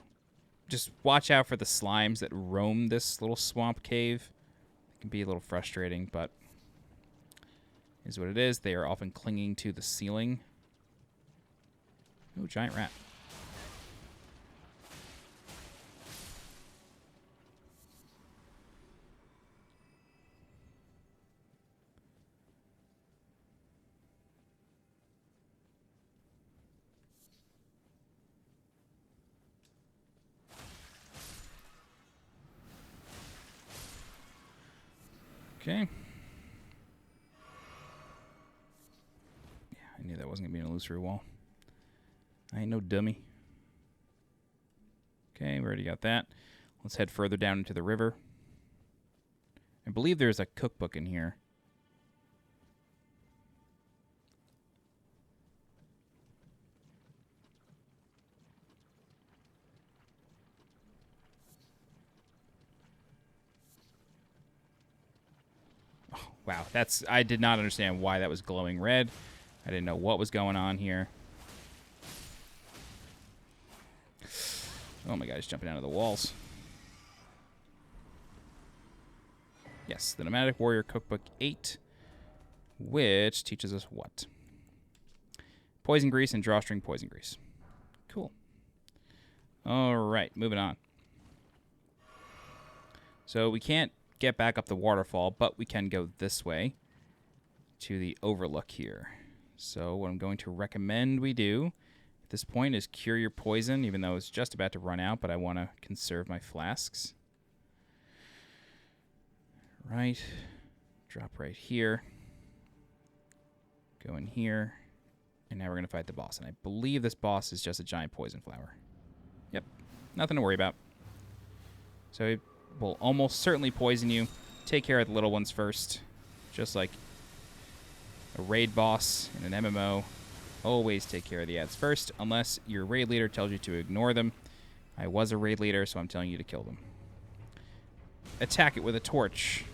just watch out for the slimes that roam this little swamp cave. It can be a little frustrating, but is what it is. They are often clinging to the ceiling. Ooh, giant rat. Okay. Yeah, I knew that wasn't going to be an illusory wall. I ain't no dummy. Okay, we already got that. Let's head further down into the river. I believe there's a cookbook in here. Oh, wow, I did not understand why that was glowing red. I didn't know what was going on here. Oh my god, he's jumping out of the walls. Yes, the Nomadic Warrior Cookbook 8, which teaches us what? Poison grease and drawstring poison grease. Cool. All right, moving on. So we can't get back up the waterfall, but we can go this way to the overlook here. So what I'm going to recommend we do at this point is cure your poison, even though it's just about to run out, but I want to conserve my flasks. Right. Drop right here. Go in here. And now we're going to fight the boss. And I believe this boss is just a giant poison flower. Yep. Nothing to worry about. So it will almost certainly poison you. Take care of the little ones first. Just like a raid boss in an MMO. Always take care of the ads first, unless your raid leader tells you to ignore them. I was a raid leader, so I'm telling you to kill them. Attack it with a torch.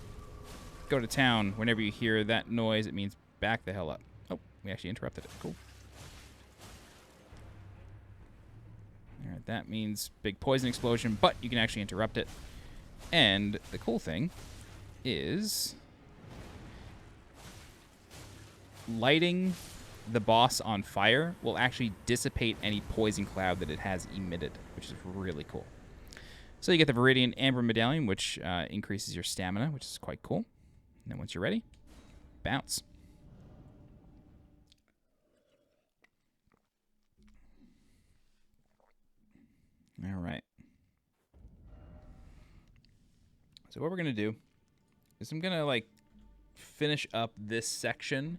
Go to town. Whenever you hear that noise, it means back the hell up. Oh, we actually interrupted it. Cool. All right, that means big poison explosion, but you can actually interrupt it. And the cool thing is lighting the boss on fire will actually dissipate any poison cloud that it has emitted, which is really cool. So you get the Viridian Amber Medallion, which increases your stamina, which is quite cool. And then once you're ready, bounce. All right. So what we're going to do is I'm going to, like, finish up this section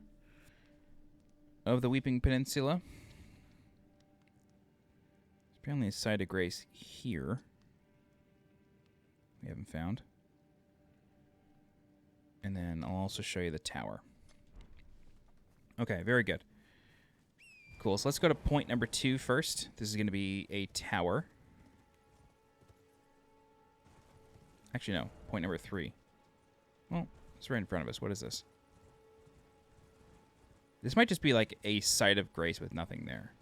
of the Weeping Peninsula. There's apparently a site of grace here we haven't found. And then I'll also show you the tower. Okay, very good. Cool, so let's go to point number 2 first. This is going to be a tower. Actually, no. Point number 3. Well, it's right in front of us. What is this? This might just be like a site of grace with nothing there.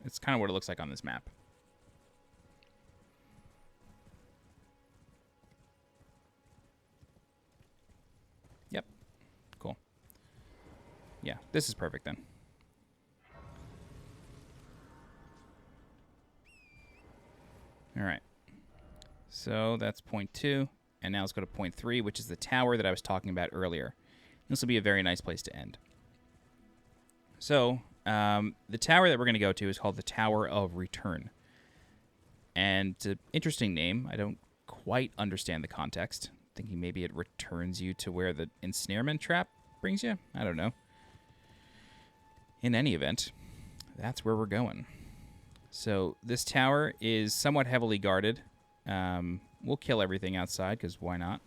It's kind of what it looks like on this map. Yep. Cool. Yeah, this is perfect then. All right. So that's point 2. And now let's go to point 3, which is the tower that I was talking about earlier. This will be a very nice place to end. So, the tower that we're going to go to is called the Tower of Return. And it's an interesting name. I don't quite understand the context. Thinking maybe it returns you to where the ensnarement trap brings you? I don't know. In any event, that's where we're going. So, this tower is somewhat heavily guarded. We'll kill everything outside, because why not?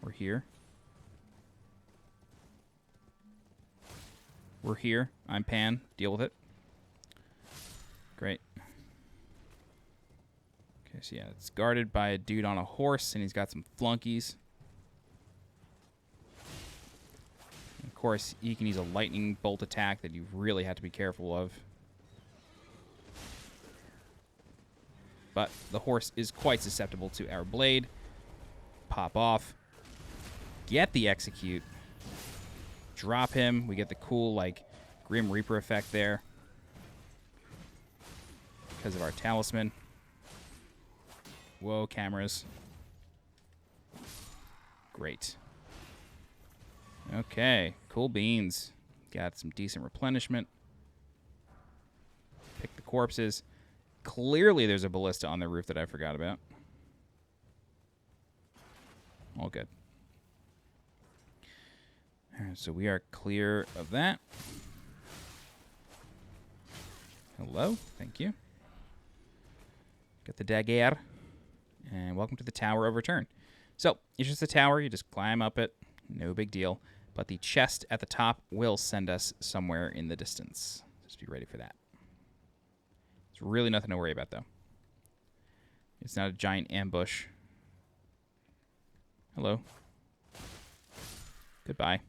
We're here. We're here. I'm Pan. Deal with it. Great. Okay, so yeah, it's guarded by a dude on a horse, and he's got some flunkies. And of course, he can use a lightning bolt attack that you really have to be careful of. But the horse is quite susceptible to our blade. Pop off. Get the execute. Drop him. We get the cool, like, Grim Reaper effect there. Because of our talisman. Whoa, cameras. Great. Okay, cool beans. Got some decent replenishment. Pick the corpses. Clearly there's a ballista on the roof that I forgot about. All good. All right, so we are clear of that. Hello, thank you. Got the dagger. And welcome to the Tower of Return. So, it's just a tower, you just climb up it, no big deal. But the chest at the top will send us somewhere in the distance. Just be ready for that. It's really nothing to worry about, though. It's not a giant ambush. Hello. Goodbye.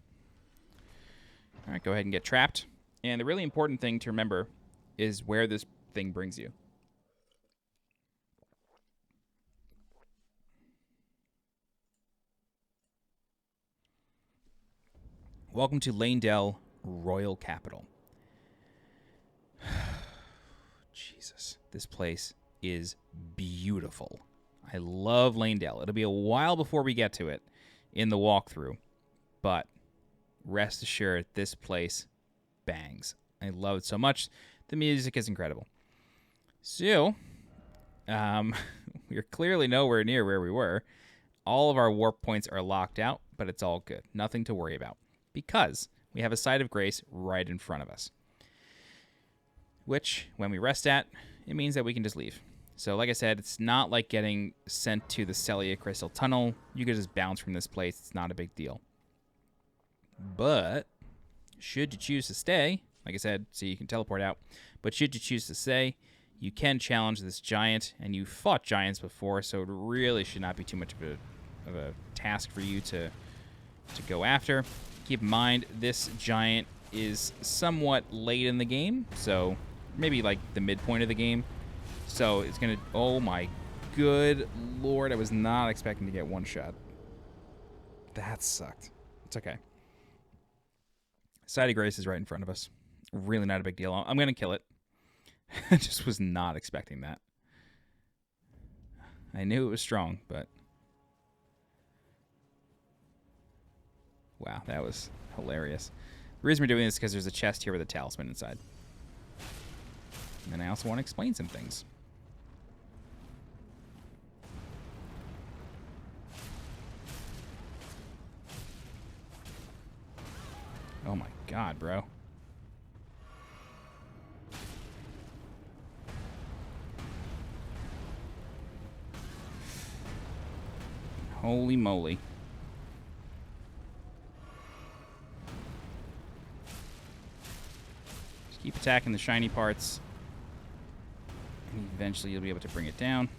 All right, go ahead and get trapped. And the really important thing to remember is where this thing brings you. Welcome to Leyndell, Royal Capital. Jesus, this place is beautiful. I love Leyndell. It'll be a while before we get to it in the walkthrough, but rest assured, this place bangs. I love it so much. The music is incredible. So, we're clearly nowhere near where we were. All of our warp points are locked out, but it's all good. Nothing to worry about. Because we have a site of grace right in front of us, which, when we rest at, it means that we can just leave. So, like I said, it's not like getting sent to the Celia Crystal Tunnel. You can just bounce from this place. It's not a big deal. But, should you choose to stay, like I said, so you can teleport out, but should you choose to stay, you can challenge this giant, and you fought giants before, so it really should not be too much of a task for you to go after. Keep in mind, this giant is somewhat late in the game, so maybe like the midpoint of the game. So it's going to... Oh my good lord, I was not expecting to get one shot. That sucked. It's okay. Side of Grace is right in front of us. Really not a big deal. I'm going to kill it. I just was not expecting that. I knew it was strong, but... Wow, that was hilarious. The reason we're doing this is because there's a chest here with a talisman inside. And I also want to explain some things. Oh my god, bro. Holy moly. Just keep attacking the shiny parts. And eventually you'll be able to bring it down.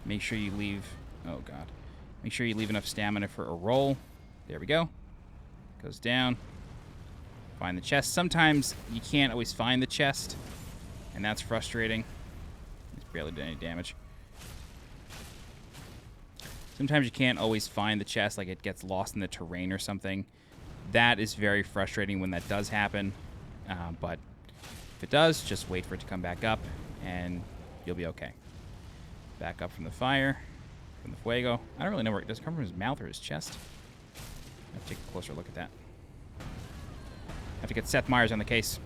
Make sure you leave... Oh god. Make sure you leave enough stamina for a roll. There we go. Goes down. Find the chest. Sometimes you can't always find the chest, and that's frustrating. It's barely done any damage. Sometimes you can't always find the chest, like it gets lost in the terrain or something. That is very frustrating when that does happen. But if it does, just wait for it to come back up, and you'll be okay. Back up from the fire, from the fuego. I don't really know where it does. Come from his mouth or his chest. I'll take a closer look at that. Have to get Seth Meyers on the case.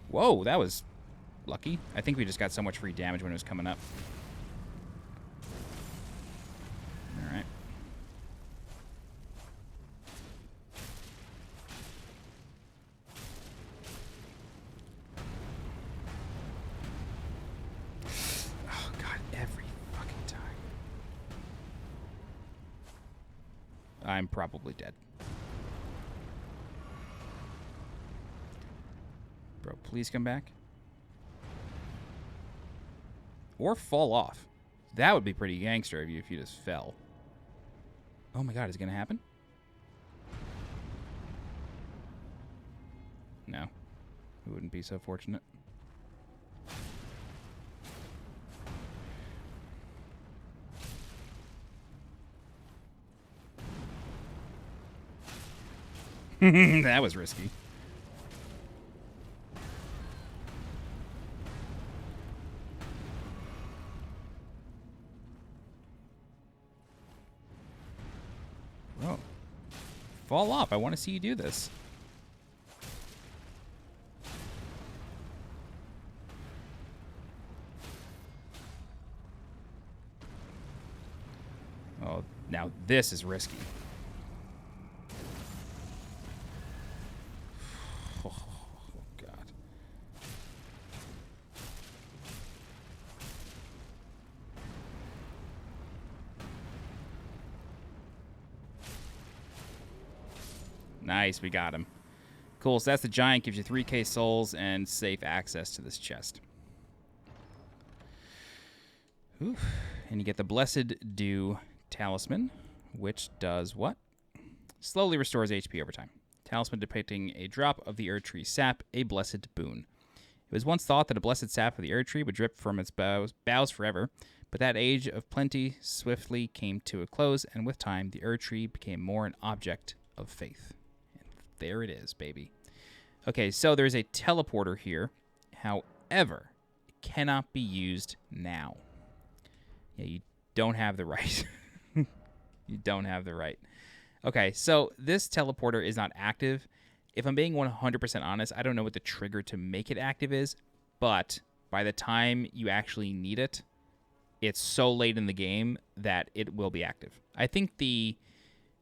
Whoa, that was lucky. I think we just got so much free damage when it was coming up. Alright. Oh, God, every fucking time. I'm probably dead. Bro, please come back. Or fall off. That would be pretty gangster of you if you just fell. Oh my god, is it gonna happen? No. We wouldn't be so fortunate. That was risky. Bro. Fall off. I want to see you do this. Oh, now this is risky. Nice, we got him. Cool, so that's the giant. Gives you 3k souls and safe access to this chest. Oof. And you get the Blessed Dew Talisman, which does what? Slowly restores HP over time. Talisman depicting a drop of the Erdtree sap, a blessed boon. It was once thought that a blessed sap of the Erdtree would drip from its boughs forever, but that age of plenty swiftly came to a close, and with time, the Erdtree became more an object of faith. There it is, baby. Okay, so there's a teleporter here. However, it cannot be used now. Yeah, you don't have the right. You don't have the right. Okay, so this teleporter is not active. If I'm being 100% honest, I don't know what the trigger to make it active is, but by the time you actually need it, it's so late in the game that it will be active. I think the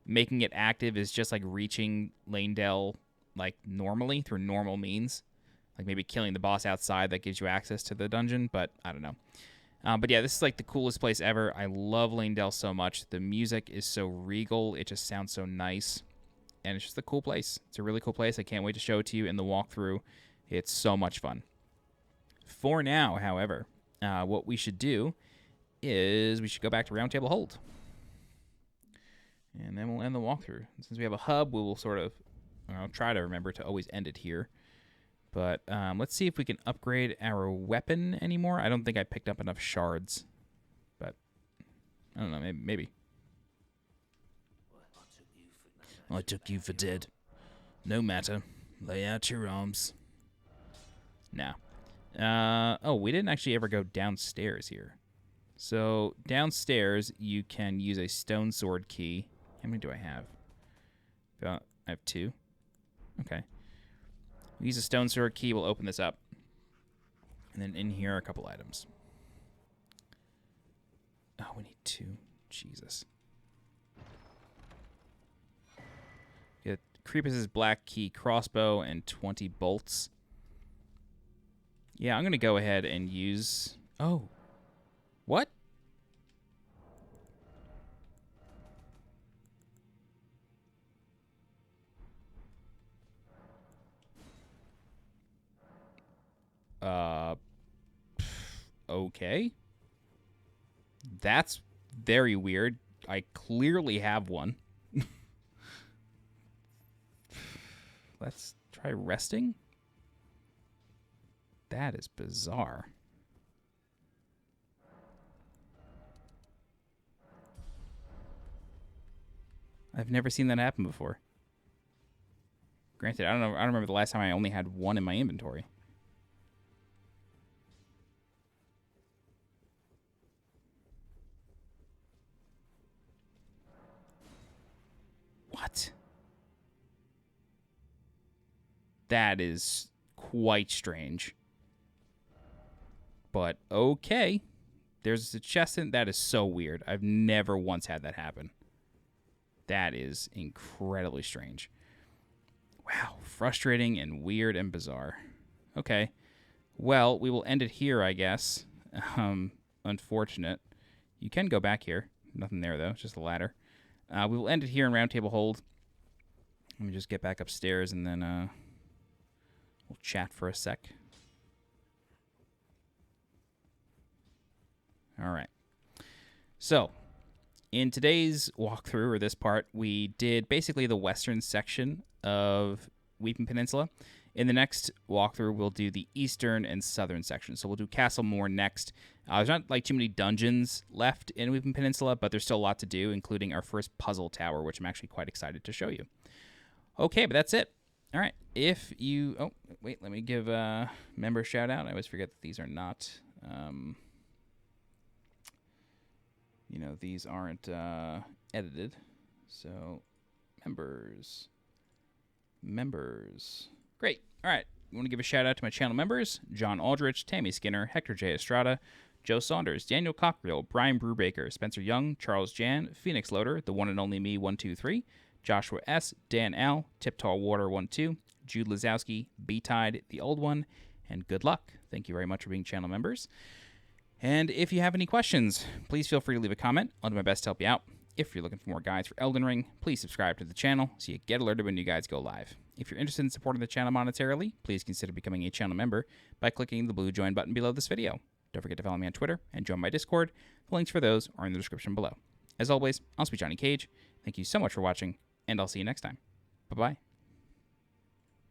making it active is just like reaching Leyndell like normally through normal means, like maybe killing the boss outside that gives you access to the dungeon, but I don't know. But yeah, this is like the coolest place ever. I love Leyndell so much. The music is so regal. It just sounds so nice. And it's just a cool place. It's a really cool place. I can't wait to show it to you in the walkthrough. It's so much fun. For now, however, what we should do is we should go back to Roundtable Hold. And then we'll end the walkthrough. Since we have a hub, we will sort of try to remember to always end it here. But let's see if we can upgrade our weapon anymore. I don't think I picked up enough shards. But I don't know, maybe. I took you for dead. No matter. Lay out your arms. Nah. Oh, we didn't actually ever go downstairs here. So downstairs, you can use a stone sword key. How many do I have? I have 2. Okay. We use a stone sword key. We'll open this up. And then in here are a couple items. Oh, we need 2. Jesus. Get Creepus's black key crossbow and 20 bolts. Yeah, I'm going to go ahead and use... Oh. What? Okay. That's very weird. I clearly have one. Let's try resting. That is bizarre. I've never seen that happen before. Granted, I don't remember the last time I only had one in my inventory. What? That is quite strange. But okay. There's a chest in... That is so weird. I've never once had that happen. That is incredibly strange. Wow. Frustrating and weird and bizarre. Okay. Well, we will end it here, I guess. Unfortunate. You can go back here. Nothing there, though. It's just a ladder. We will end it here in Roundtable Hold. Let me just get back upstairs, and then we'll chat for a sec. All right. So, in today's walkthrough, or this part, we did basically the western section of Weeping Peninsula. In the next walkthrough, we'll do the eastern and southern section. So we'll do Castle Morne next. There's not like too many dungeons left in Weeping Peninsula, but there's still a lot to do, including our first puzzle tower, which I'm actually quite excited to show you. Okay, but that's it. All right. If you... Oh, wait. Let me give a member shout out. I always forget that these are not... you know, these aren't edited. So, members. Great. All right. I want to give a shout out to my channel members: John Aldrich, Tammy Skinner, Hector J. Estrada, Joe Saunders, Daniel Cockrill, Brian Brubaker, Spencer Young, Charles Jan, Phoenix Loader, the one and only me, 123, Joshua S., Dan L., Tip Tall Water 12, Jude Lazowski, B-Tide, the old one, and good luck. Thank you very much for being channel members. And if you have any questions, please feel free to leave a comment. I'll do my best to help you out. If you're looking for more guides for Elden Ring, please subscribe to the channel so you get alerted when new guides go live. If you're interested in supporting the channel monetarily, please consider becoming a channel member by clicking the blue join button below this video. Don't forget to follow me on Twitter and join my Discord. The links for those are in the description below. As always, I'm SweetJohnnyCage. Thank you so much for watching, and I'll see you next time. Bye-bye.